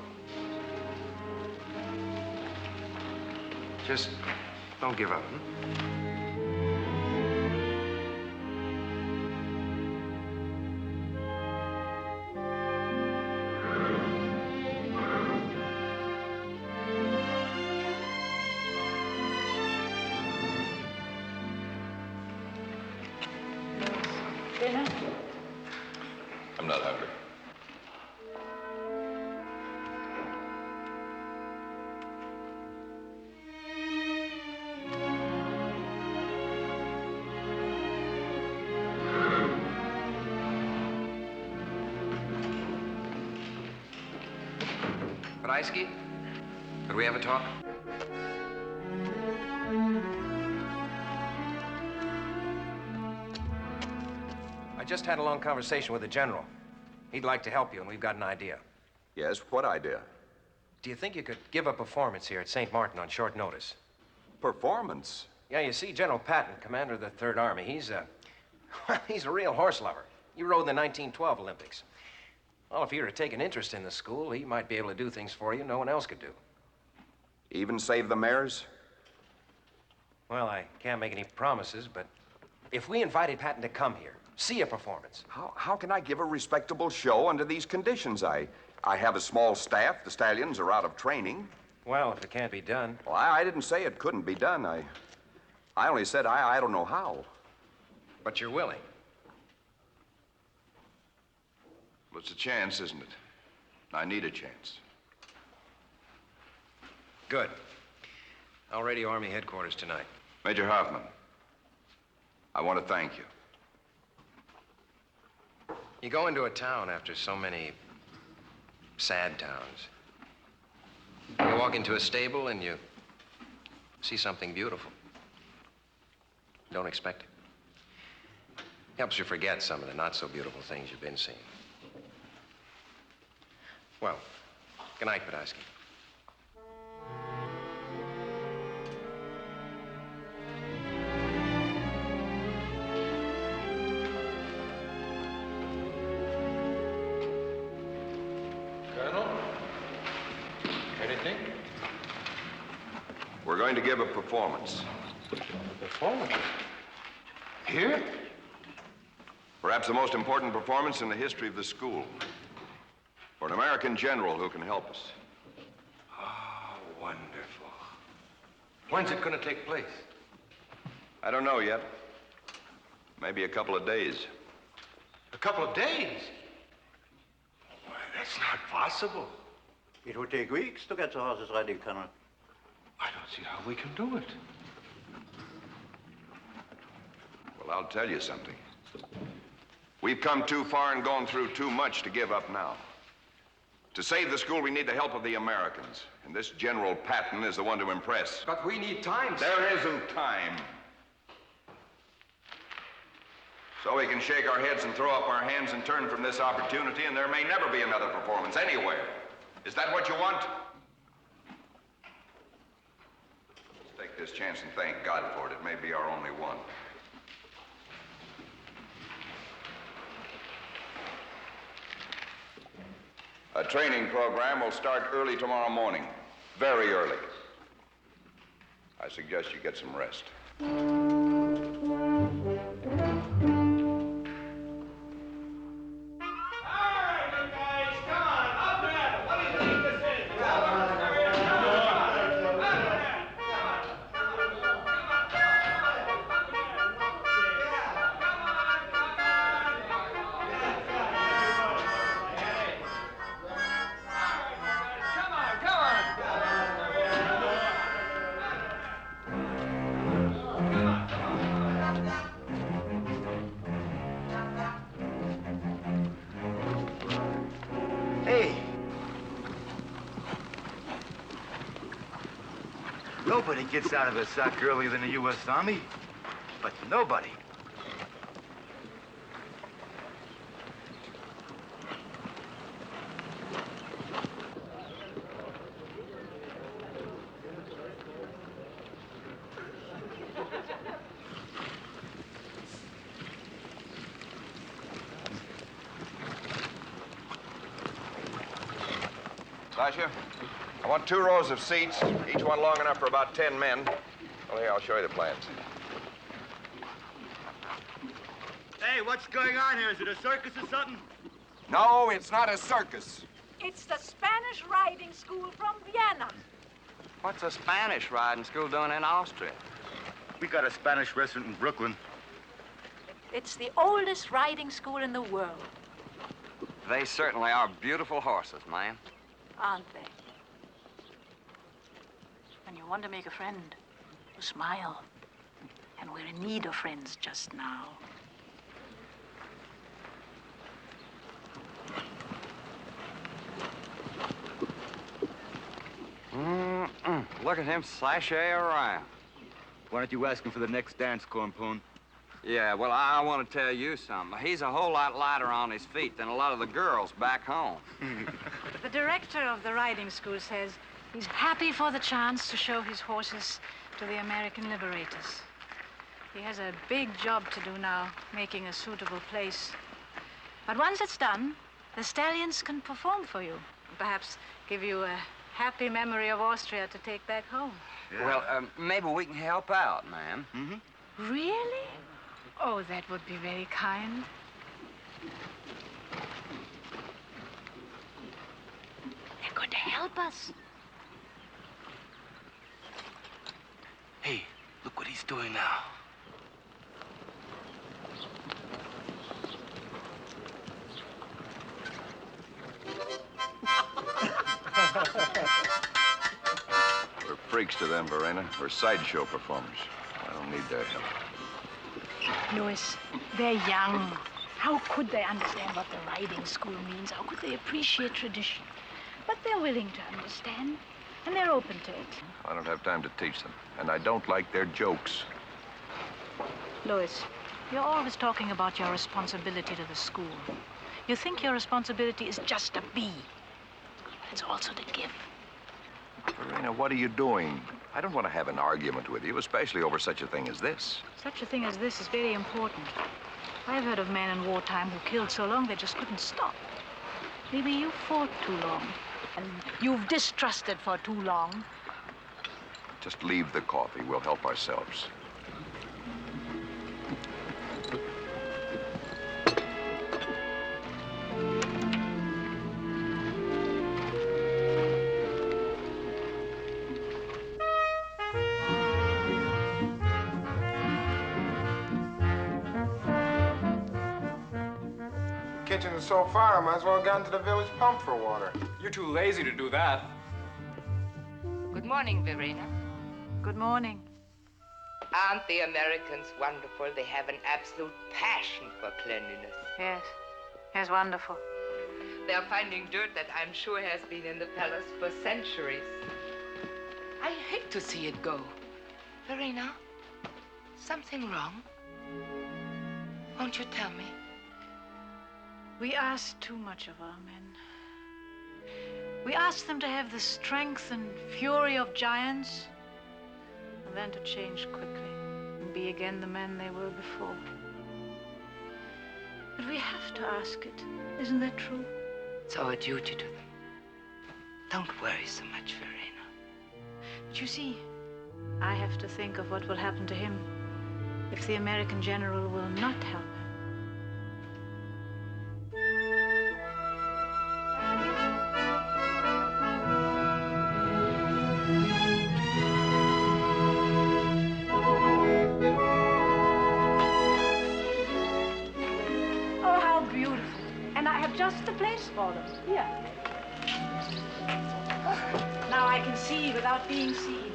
Just don't give up, Dinner? I'm not hungry. Podolsky, could we have a talk? I just had a long conversation with the general. He'd like to help you, and we've got an idea. Yes, what idea? Do you think you could give a performance here at St. Martin on short notice? Performance? Yeah, you see, General Patton, commander of the Third Army, he's a real horse lover. He rode in the 1912 Olympics. Well, if you were to take an interest in the school, he might be able to do things for you no one else could do. Even save the mares? Well, I can't make any promises, but if we invited Patton to come here, see a performance. How can I give a respectable show under these conditions? I have a small staff. The stallions are out of training. Well, if it can't be done. Well, I didn't say it couldn't be done. I only said I don't know how. But you're willing. Well, it's a chance, isn't it? I need a chance. Good. I'll radio Army headquarters tonight. Major Hoffman, I want to thank you. You go into a town after so many sad towns. You walk into a stable and you see something beautiful. Don't expect it. Helps you forget some of the not-so-beautiful things you've been seeing. Well, good night, Podolsky. Colonel? Anything? We're going to give a performance. Performance? Here? Perhaps the most important performance in the history of the school. For an American general who can help us. Oh, wonderful. When's it going to take place? I don't know yet. Maybe a couple of days. A couple of days? Why, that's not possible. It will take weeks to get the horses ready, Colonel. I don't see how we can do it. Well, I'll tell you something. We've come too far and gone through too much to give up now. To save the school, we need the help of the Americans. And this General Patton is the one to impress. But we need time. There isn't time. So we can shake our heads and throw up our hands and turn from this opportunity, and there may never be another performance anywhere. Is that what you want? Let's take this chance and thank God for it. It may be our only one. A training program will start early tomorrow morning. Very early. I suggest you get some rest. Nobody gets out of a sack earlier than the U.S. Army. But nobody. Sasha, I want 2 rows of seats, each one long enough for about 10 men. Well, here, I'll show you the plans. Hey, what's going on here? Is it a circus or something? No, it's not a circus. It's the Spanish riding school from Vienna. What's a Spanish riding school doing in Austria? We got a Spanish restaurant in Brooklyn. It's the oldest riding school in the world, They certainly are beautiful horses, ma'am. aren't they? When you want to make a friend, you smile. And we're in need of friends just now. Look at him sashay around. Why don't you ask him for the next dance, Cornpone? Yeah, well, I want to tell you something. He's a whole lot lighter on his feet than a lot of the girls back home. The director of the riding school says he's happy for the chance to show his horses to the American liberators. He has a big job to do now, making a suitable place. But once it's done, the stallions can perform for you. Perhaps give you a happy memory of Austria to take back home. Yeah. Well, maybe we can help out, ma'am. Mm-hmm. Really? Oh, that would be very kind. They're going to help us. Hey, look what he's doing now. We're freaks to them, Verena. We're sideshow performers. I don't need their help. Louis, they're young. How could they understand what the riding school means? How could they appreciate tradition? But they're willing to understand, and they're open to it. I don't have time to teach them, and I don't like their jokes. Louis, you're always talking about your responsibility to the school. You think your responsibility is just to be. It's also to give. Verena, what are you doing? I don't want to have an argument with you, especially over such a thing as this. Such a thing as this is very important. I've heard of men in wartime who killed so long they just couldn't stop. Maybe you fought too long, and you've distrusted for too long. Just leave the coffee. We'll help ourselves. kitchen is so far, I might as well have gone to the village pump for water. You're too lazy to do that. Good morning, Verena. Good morning. Aren't the Americans wonderful? They have an absolute passion for cleanliness. Yes. Yes, wonderful. They are finding dirt that I'm sure has been in the palace for centuries. I hate to see it go. Verena, something wrong? Won't you tell me? We ask too much of our men. We ask them to have the strength and fury of giants, and then to change quickly and be again the men they were before. But we have to ask it. Isn't that true? It's our duty to them. Don't worry so much, Verena. But you see, I have to think of what will happen to him if the American general will not help him. Oh, how beautiful. And I have just the place for them. Here. Now I can see without being seen.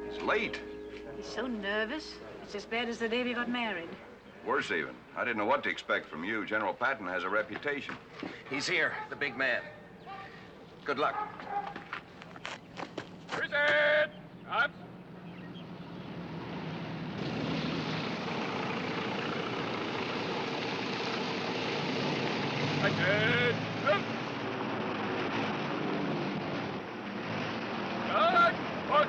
It's late. He's so nervous. It's as bad as the day we got married. Worse even. I didn't know what to expect from you. General Patton has a reputation. He's here, the big man. Good luck. Present! Up. Again. Up. Down. Up.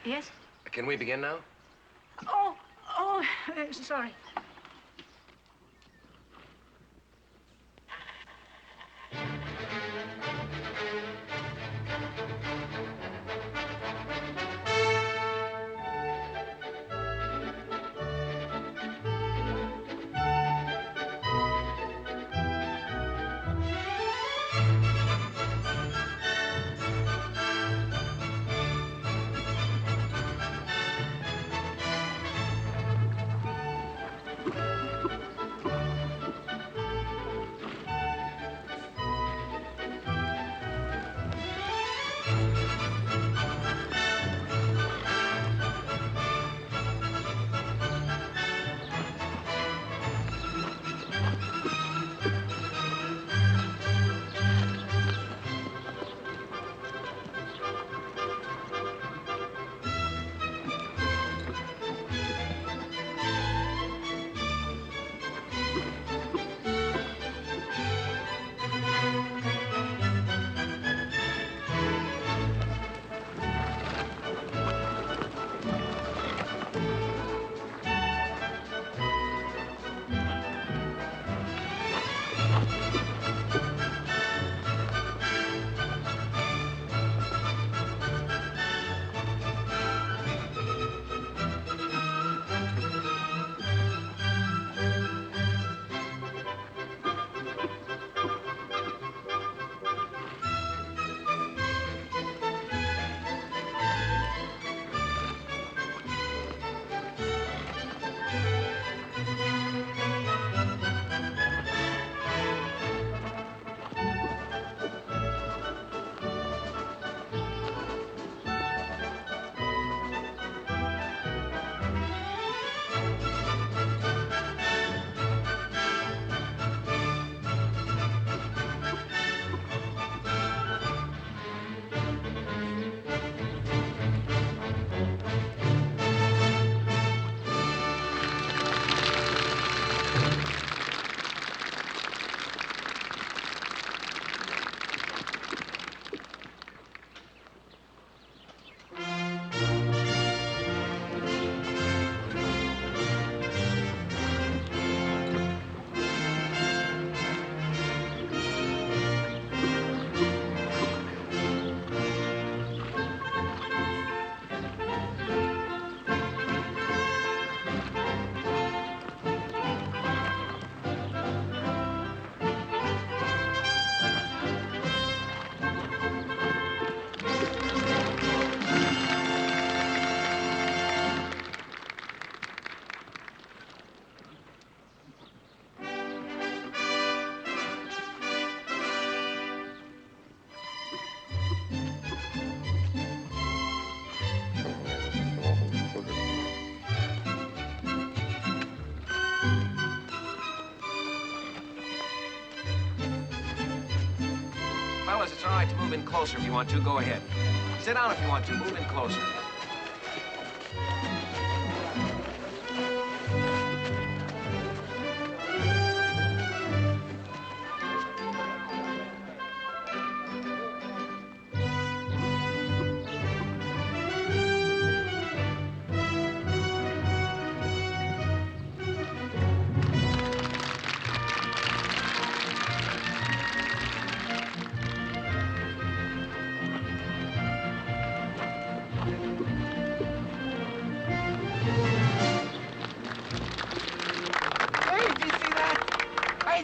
Yes? Can we begin now? Oh, sorry. fellas, it's all right to move in closer if you want to. Go ahead. Sit down if you want to. Move in closer.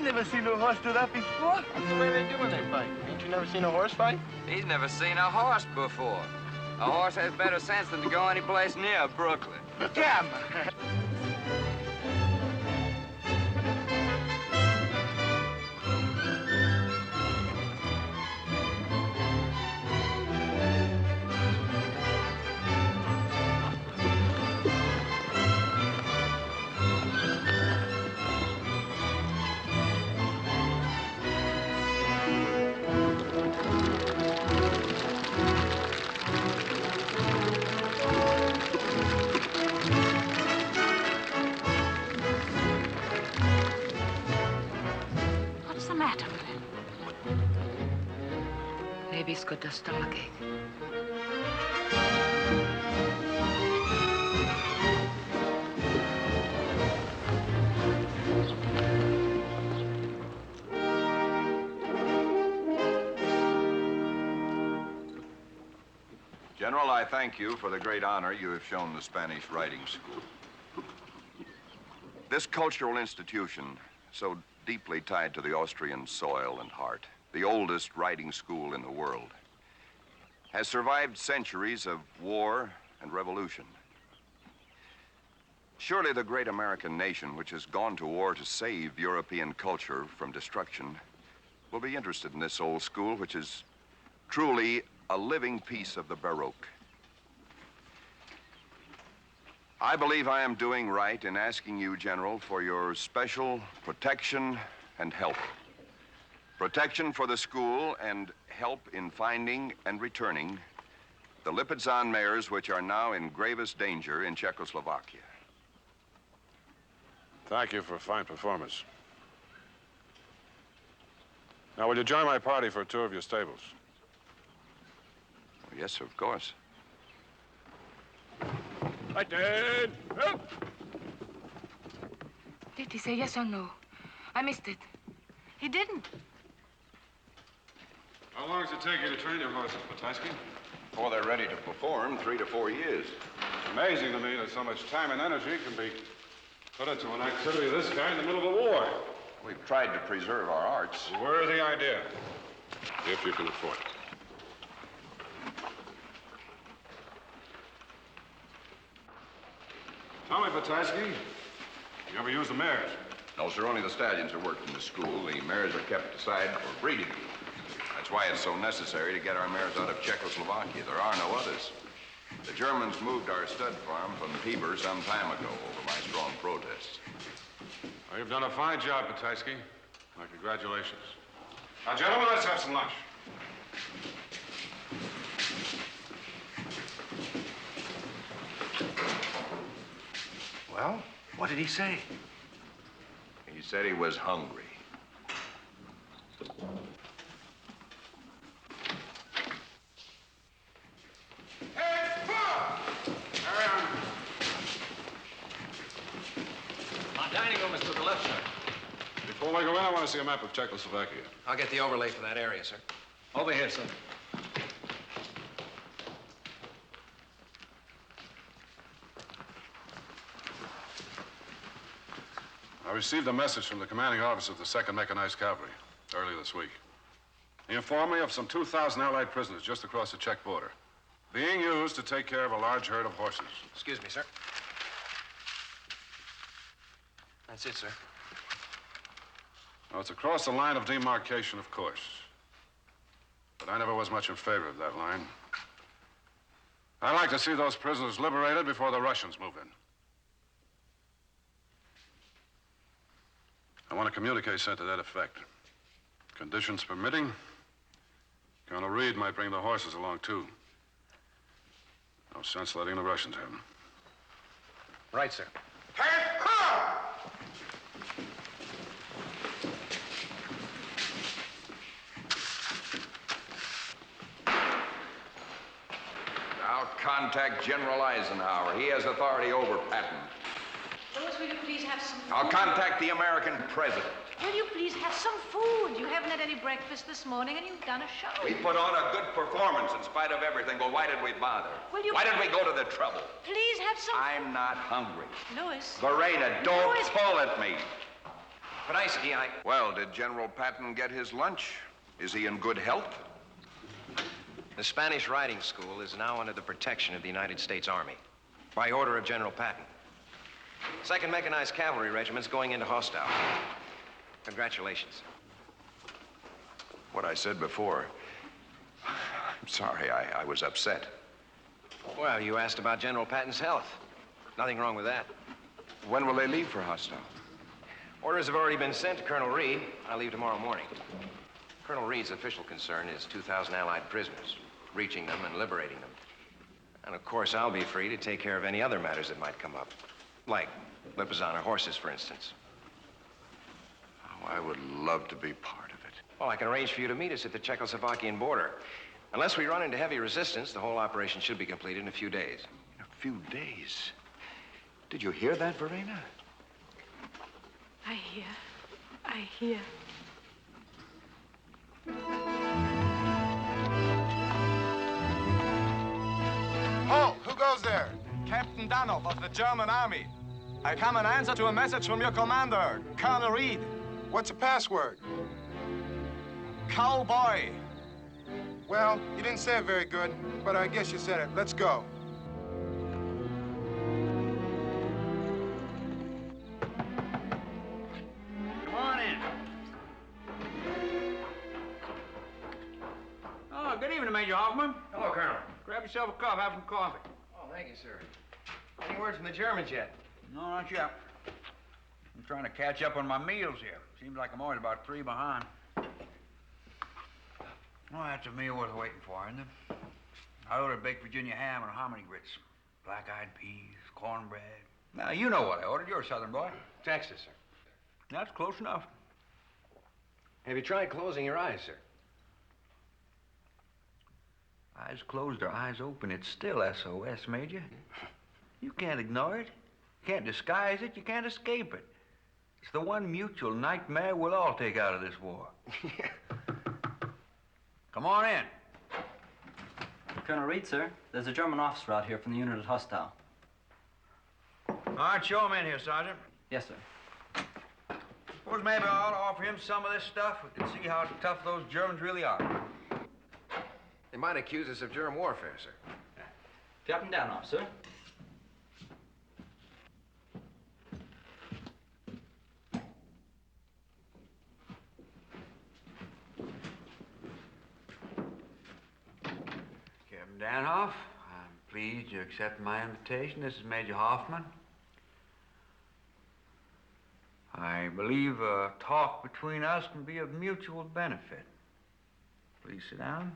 Never seen no horse do that before. That's the way they do when they fight. Ain't you never seen a horse fight? He's never seen a horse before. A horse has better sense than to go any place near Brooklyn. Damn! Maybe he's got a stomachache. General, I thank you for the great honor you have shown the Spanish Writing School. This cultural institution, so deeply tied to the Austrian soil and heart, the oldest writing school in the world, has survived centuries of war and revolution. Surely the great American nation, which has gone to war to save European culture from destruction, will be interested in this old school, which is truly a living piece of the Baroque. I believe I am doing right in asking you, General, for your special protection and help. Protection for the school and help in finding and returning the Lipizan mares which are now in gravest danger in Czechoslovakia. Thank you for a fine performance. Now, will you join my party for a tour of your stables? Yes, of course. Right then. Did he say yes or no? I missed it. He didn't. How long does it take you to train your horses, Pataski? Before they're ready to perform, 3 to 4 years. It's amazing to me that so much time and energy can be put into an activity of this kind in the middle of a war. We've tried to preserve our arts. A worthy idea, if you can afford it. Tell me, Pataski, you ever use the mares? No, sir, only the stallions are worked in the school. The mares are kept aside for breeding. That's why it's so necessary to get our mares out of Czechoslovakia. There are no others. The Germans moved our stud farm from Tiber some time ago over my strong protests. Well, you've done a fine job, Pataski. My congratulations. Now, gentlemen, let's have some lunch. Well, what did he say? He said he was hungry. Dining room is to the left, sir. Before we go in, I want to see a map of Czechoslovakia. I'll get the overlay for that area, sir. Over here, sir. I received a message from the commanding officer of the 2nd Mechanized Cavalry earlier this week. He informed me of some 2,000 Allied prisoners just across the Czech border, being used to take care of a large herd of horses. Excuse me, sir. That's it, sir. Well, it's across the line of demarcation, of course. But I never was much in favor of that line. I'd like to see those prisoners liberated before the Russians move in. I want a communique sent to that effect. Conditions permitting, Colonel Reed might bring the horses along, too. No sense letting the Russians have them. Right, sir. I'll contact General Eisenhower. He has authority over Patton. Louis, will you please have some food? I'll contact the American president. Will you please have some food? You haven't had any breakfast this morning and you've done a show. We put on a good performance in spite of everything. Well, why did we bother? Why did we go to the trouble? Please have some... I'm not hungry. Louis. Verena, don't Louis. pull at me. But I see, Well, did General Patton get his lunch? Is he in good health? The Spanish riding school is now under the protection of the United States Army, by order of General Patton. 2nd Mechanized Cavalry Regiment's going into hostile. Congratulations. What I said before. I'm sorry, I was upset. Well, you asked about General Patton's health. Nothing wrong with that. When will they leave for hostile? Orders have already been sent to Colonel Reed. I'll leave tomorrow morning. Colonel Reed's official concern is 2,000 Allied prisoners, reaching them and liberating them. And of course, I'll be free to take care of any other matters that might come up. Like Lipizzaner horses, for instance. Oh, I would love to be part of it. Well, I can arrange for you to meet us at the Czechoslovakian border. Unless we run into heavy resistance, the whole operation should be completed in a few days. In a few days? Did you hear that, Verena? I hear. Halt! Who goes there? Captain Danov of the German Army. I come in answer to a message from your commander, Colonel Reed. What's the password? Cowboy. Well, you didn't say it very good, but I guess you said it. Let's go. Come on in. Oh, good evening, Major Hoffman. Hello, Colonel. Grab yourself a cup, have some coffee. Oh, thank you, sir. Any word from the Germans yet? No, not yet. I'm trying to catch up on my meals here. Seems like I'm always about 3 behind. Oh, that's a meal worth waiting for, isn't it? I ordered baked Virginia ham and hominy grits, black-eyed peas, cornbread. Now, you know what I ordered. You're a Southern boy. Texas, sir. That's close enough. Have you tried closing your eyes, sir? Eyes closed or eyes open, it's still SOS, Major. You can't ignore it. You can't disguise it. You can't escape it. It's the one mutual nightmare we'll all take out of this war. Come on in. Colonel Reed, sir. There's a German officer out here from the unit at hostile. All right, show him in here, Sergeant. Yes, sir. Suppose maybe I ought to offer him some of this stuff. We can see how tough those Germans really are. They might accuse us of germ warfare, sir. Captain Danoff, sir. Captain Danoff, I'm pleased you accept my invitation. This is Major Hoffman. I believe a talk between us can be of mutual benefit. Please sit down.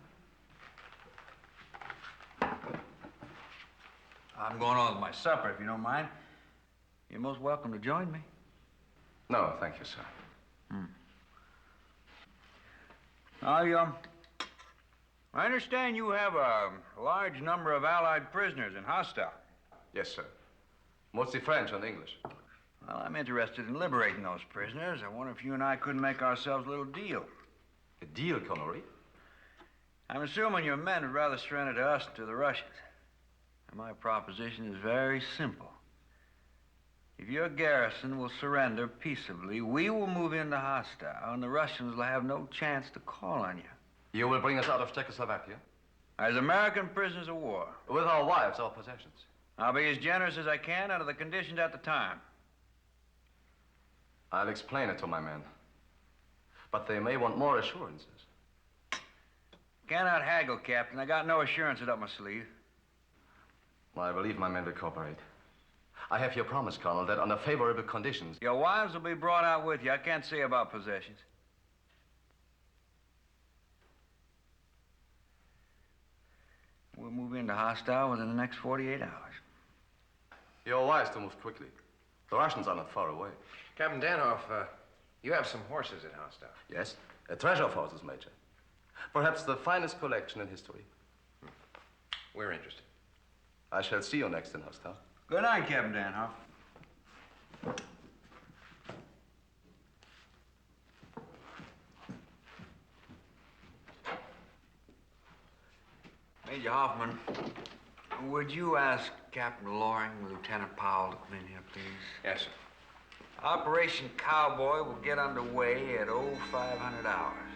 I'm going on with my supper, if you don't mind. You're most welcome to join me. No, thank you, sir. I understand you have a large number of Allied prisoners in hostile. Yes, sir. Mostly French and English. Well, I'm interested in liberating those prisoners. I wonder if you and I couldn't make ourselves a little deal. A deal, Colonel Reed? I'm assuming your men would rather surrender to us than to the Russians. And my proposition is very simple. If your garrison will surrender peaceably, we will move into hostile, and the Russians will have no chance to call on you. You will bring us out of Czechoslovakia? As American prisoners of war. With our wives, our possessions. I'll be as generous as I can under the conditions at the time. I'll explain it to my men. But they may want more assurances. Cannot haggle, Captain. I got no assurances up my sleeve. Well, I believe my men will cooperate. I have your promise, Colonel, that under favorable conditions... Your wives will be brought out with you. I can't say about possessions. we'll move into hostile within the next 48 hours. You're wise to move quickly. The Russians are not far away. Captain Danoff, you have some horses at Hostile. Yes, a treasure of horses, Major. Perhaps the finest collection in history. We're interested. I shall see you next in Hostile. Good night, Captain Danoff. Major Hoffman, would you ask Captain Loring and Lieutenant Powell to come in here, please? Yes, sir. Operation Cowboy will get underway at 0500 hours.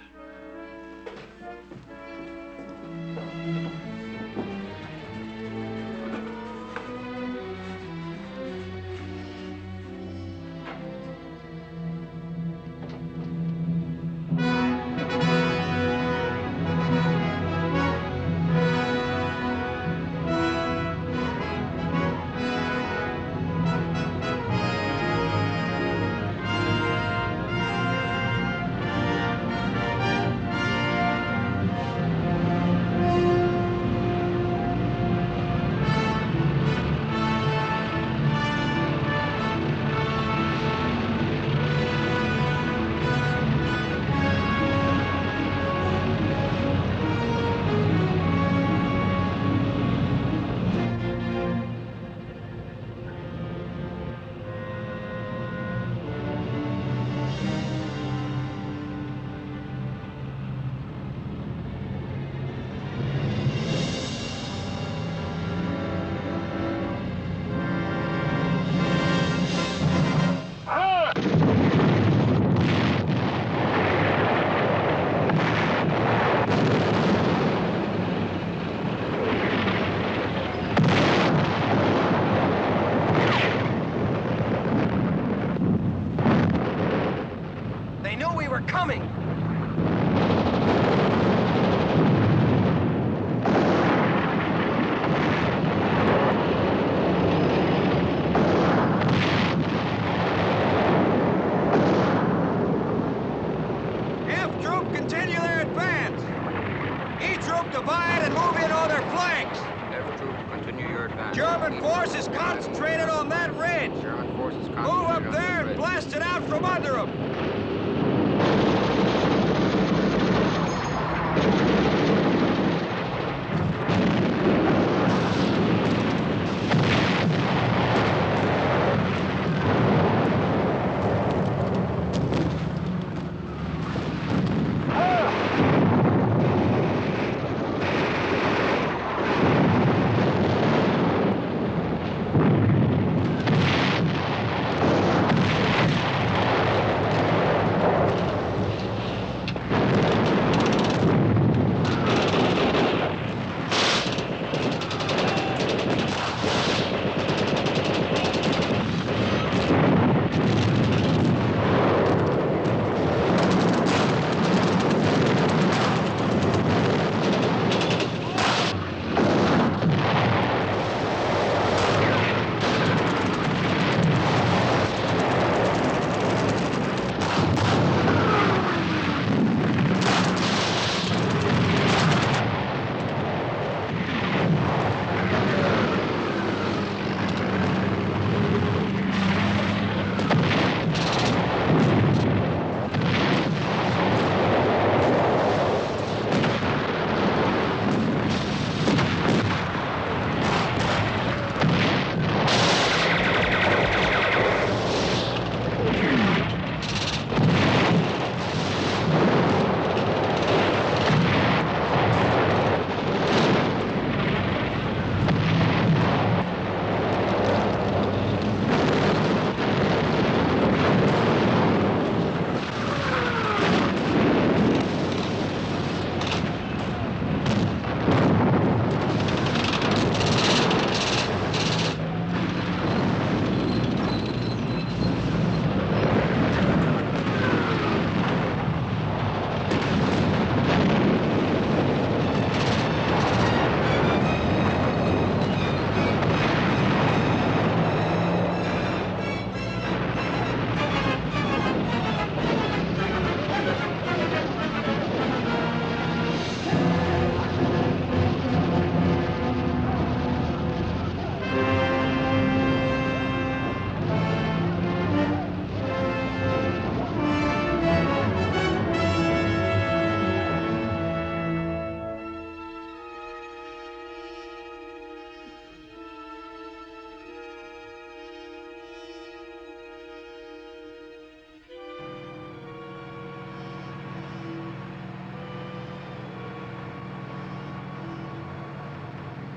German forces concentrated on that ridge. German forces concentrated Move up on there that and ridge. blast it out from under them.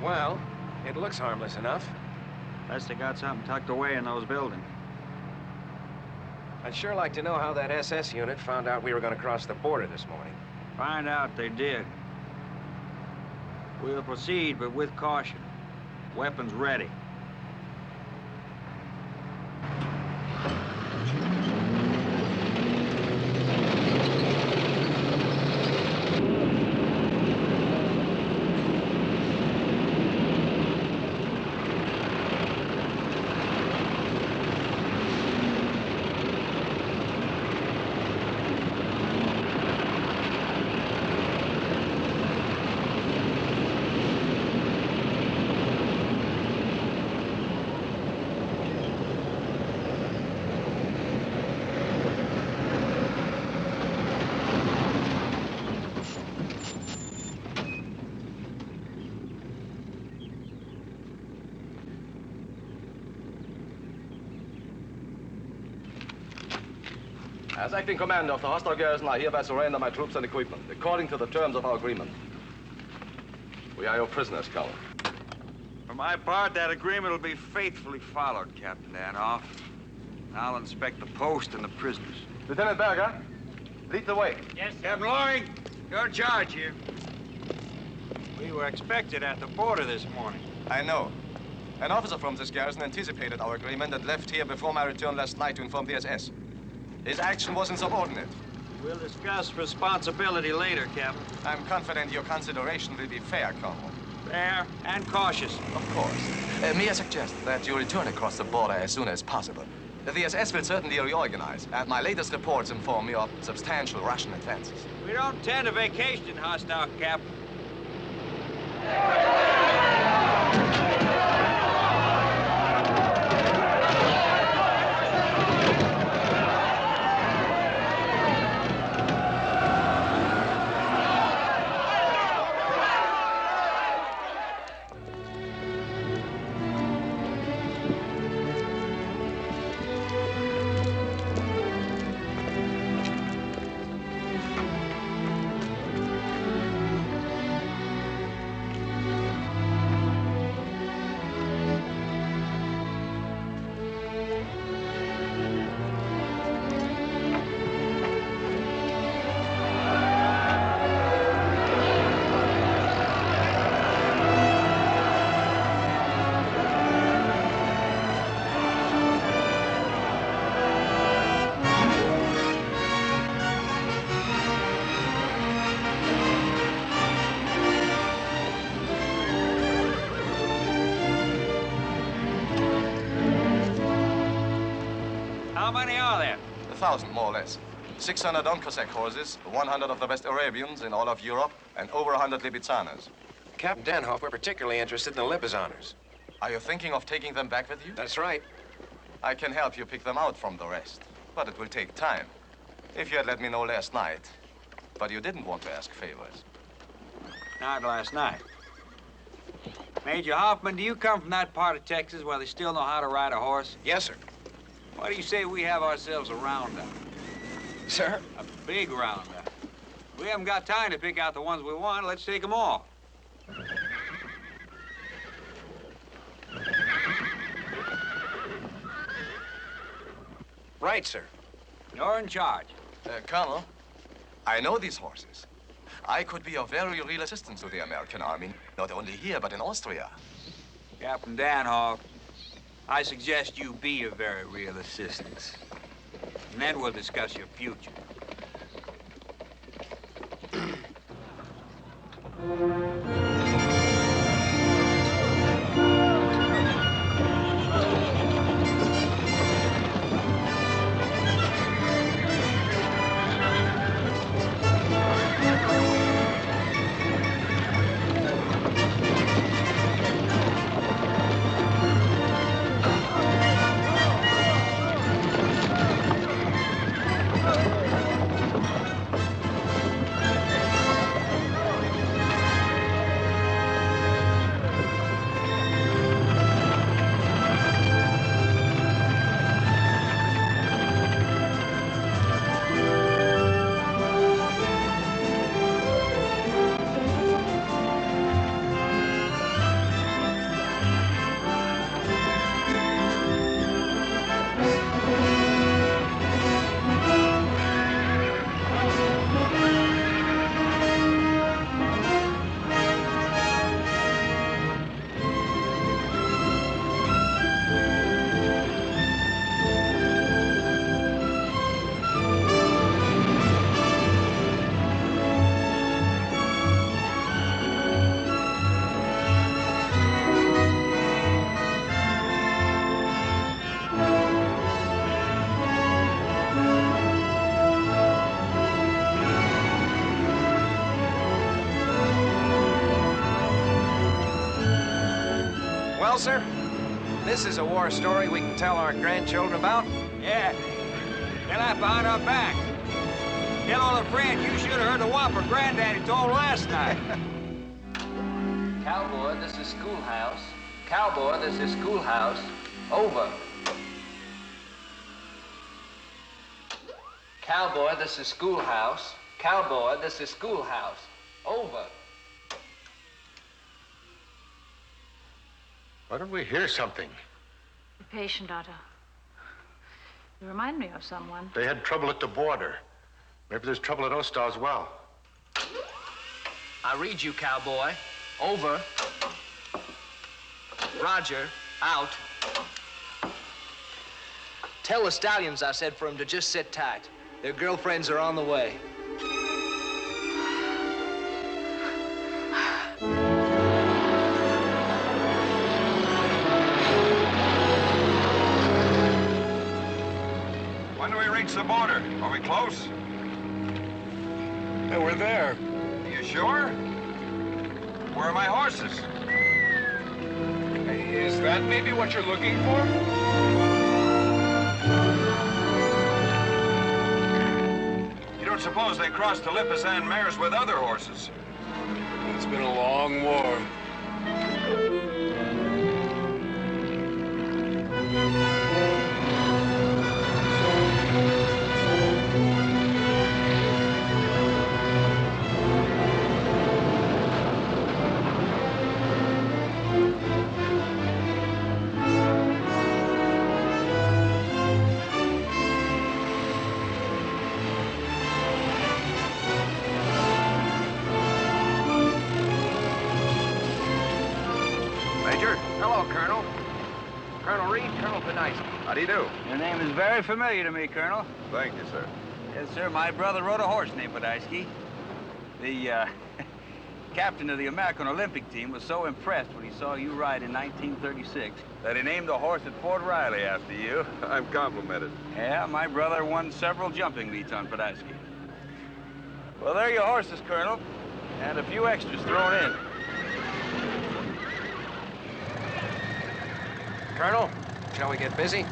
Well, it looks harmless enough. Unless they got something tucked away in those buildings. I'd sure like to know how that SS unit found out we were going to cross the border this morning. Find out they did. We'll proceed, but with caution. Weapons ready. As acting commander of the hostile garrison, I hereby surrender my troops and equipment, according to the terms of our agreement. We are your prisoners, Colonel. For my part, that agreement will be faithfully followed, Captain Danhoff. I'll inspect the post and the prisoners. Lieutenant Berger, lead the way. Yes, Captain Loring, you're in charge here. We were expected at the border this morning. I know. An officer from this garrison anticipated our agreement and left here before my return last night to inform the SS. His action was insubordinate. We'll discuss responsibility later, Captain. I'm confident your consideration will be fair, Colonel. Fair and cautious. Of course. May I suggest that you return across the border as soon as possible? The SS will certainly reorganize, and my latest reports inform me of substantial Russian advances. We don't tend to vacation in hostile Captain. How many are there? 1,000, more or less. 600 on Cossack horses, 100 of the best Arabians in all of Europe, and over 100 Liebizaners. Captain Danhoff, we're particularly interested in the Liebizaners. Are you thinking of taking them back with you? That's right. I can help you pick them out from the rest, but it will take time. If you had let me know last night, but you didn't want to ask favors. Not last night. Major Hoffman, do you come from that part of Texas where they still know how to ride a horse? Yes, sir. Why do you say we have ourselves a roundup? Sir? A big roundup. We haven't got time to pick out the ones we want. Let's take them all. Right, sir. You're in charge. Colonel, I know these horses. I could be of very real assistance to the American army, not only here, but in Austria. Captain Danhoff, I suggest you be a very real assistance. And then we'll discuss your future. Well, sir, this is a war story we can tell our grandchildren about. Yeah. Then I behind our backs. Tell all the friends you should have heard the whopper Granddaddy told last night. Cowboy, this is schoolhouse. Cowboy, this is schoolhouse. Over. Cowboy, this is schoolhouse. Cowboy, this is schoolhouse. Over. Why don't we hear something? Be patient, Otto. You remind me of someone. They had trouble at the border. Maybe there's trouble at Ostar as well. I read you, cowboy. Over. Roger. Out. Tell the stallions I said for them to just sit tight. Their girlfriends are on the way. When do we reach the border? Are we close? Yeah, we're there. Are you sure? Where are my horses? Is that maybe what you're looking for? You don't suppose they crossed the Lipizan mares with other horses? It's been a long war. How do you do? Your name is very familiar to me, Colonel. Thank you, sir. Yes, sir. My brother rode a horse named Podolsky. The captain of the American Olympic team was so impressed when he saw you ride in 1936 that he named the horse at Fort Riley after you. I'm complimented. Yeah, my brother won several jumping meets on Podolsky. Well, there are your horses, Colonel, and a few extras thrown in. Colonel, shall we get busy?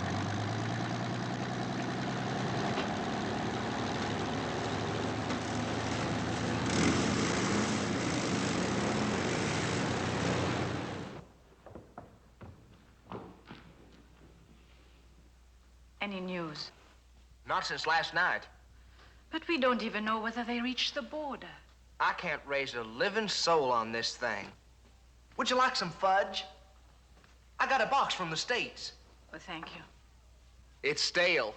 Any news? Not since last night. But we don't even know whether they reached the border. I can't raise a living soul on this thing. Would you like some fudge? I got a box from the States. Well, thank you. It's stale,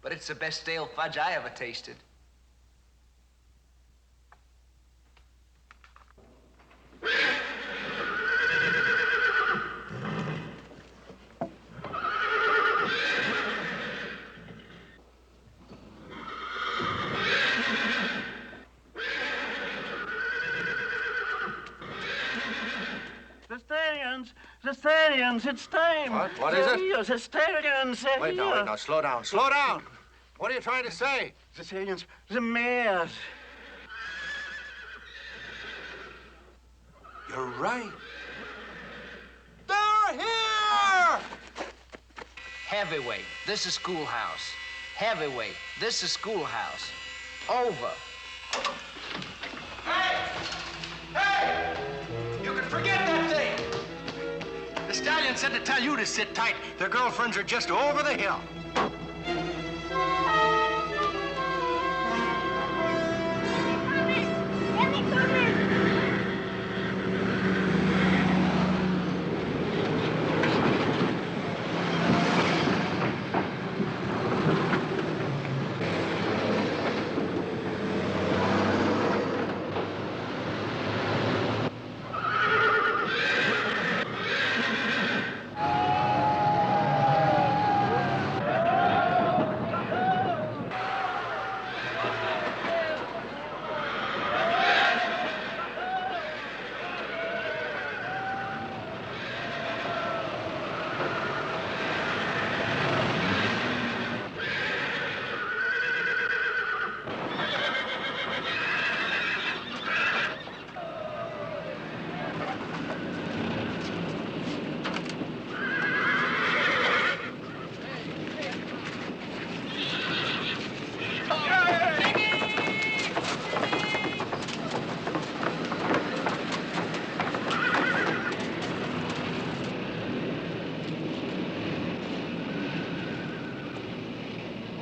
but it's the best stale fudge I ever tasted. The stallions, it's time. What is it? The stallions, Wait, now, slow down. Slow down. What are you trying to say? The stallions, the mares. You're right. They're here! Heavyweight, this is schoolhouse. Heavyweight, this is schoolhouse. Over. Hey! Hey! You can forget that thing! The stallion said to tell you to sit tight. Their girlfriends are just over the hill.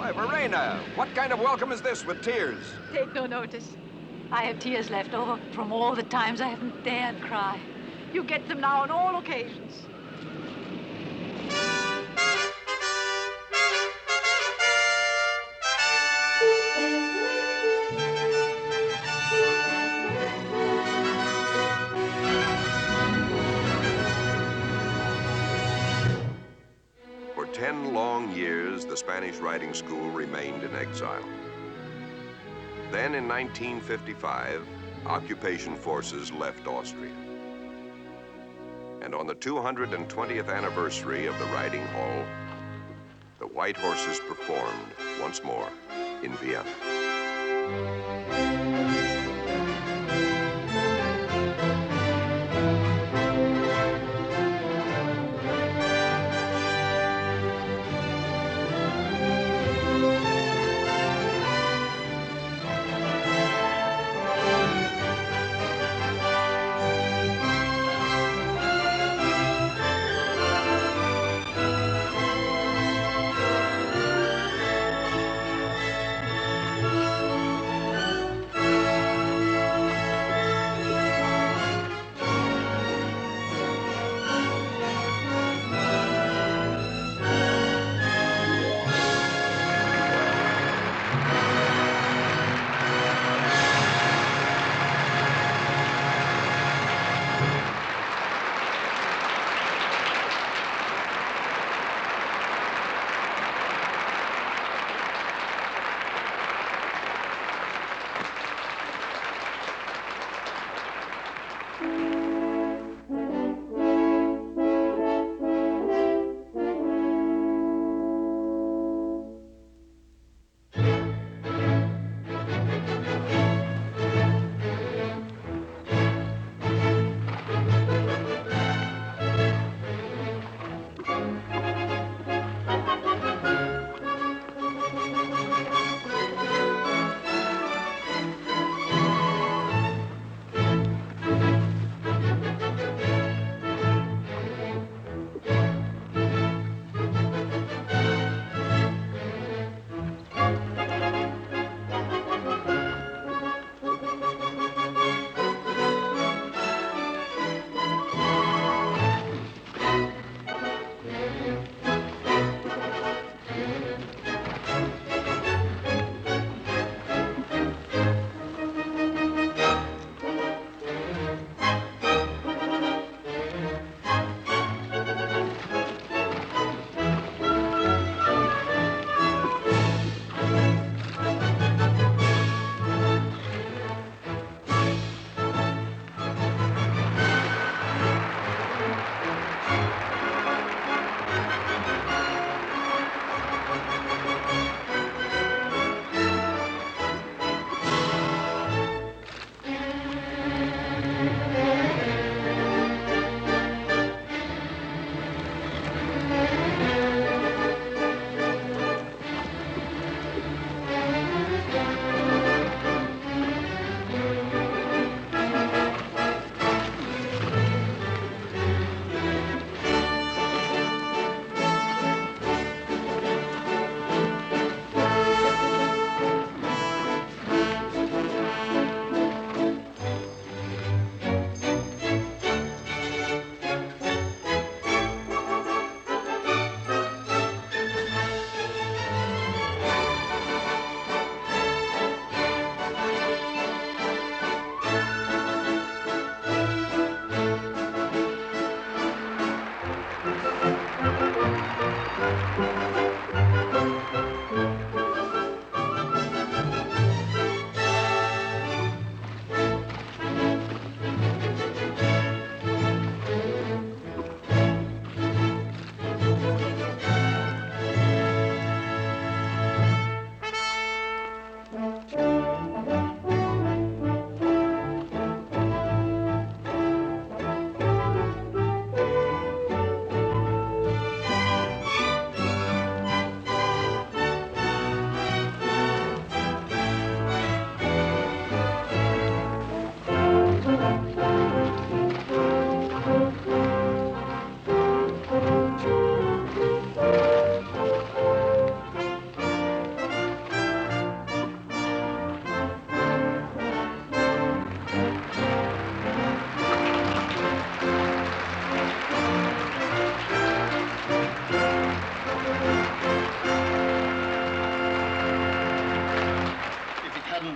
Why, Verena, what kind of welcome is this with tears? Take no notice. I have tears left over from all the times I haven't dared cry. You get them now on all occasions. For 10 long years, the Spanish writing school remained in exile. Then in 1955, occupation forces left Austria. And on the 220th anniversary of the Riding Hall, the White Horses performed once more in Vienna.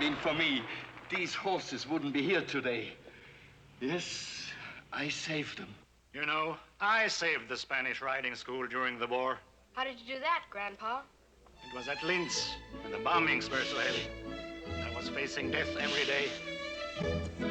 been for me, these horses wouldn't be here today. Yes, I saved them. You know, I saved the Spanish riding school during the war. How did you do that, Grandpa? It was at Linz, when the bombings were so heavy. I was facing death every day.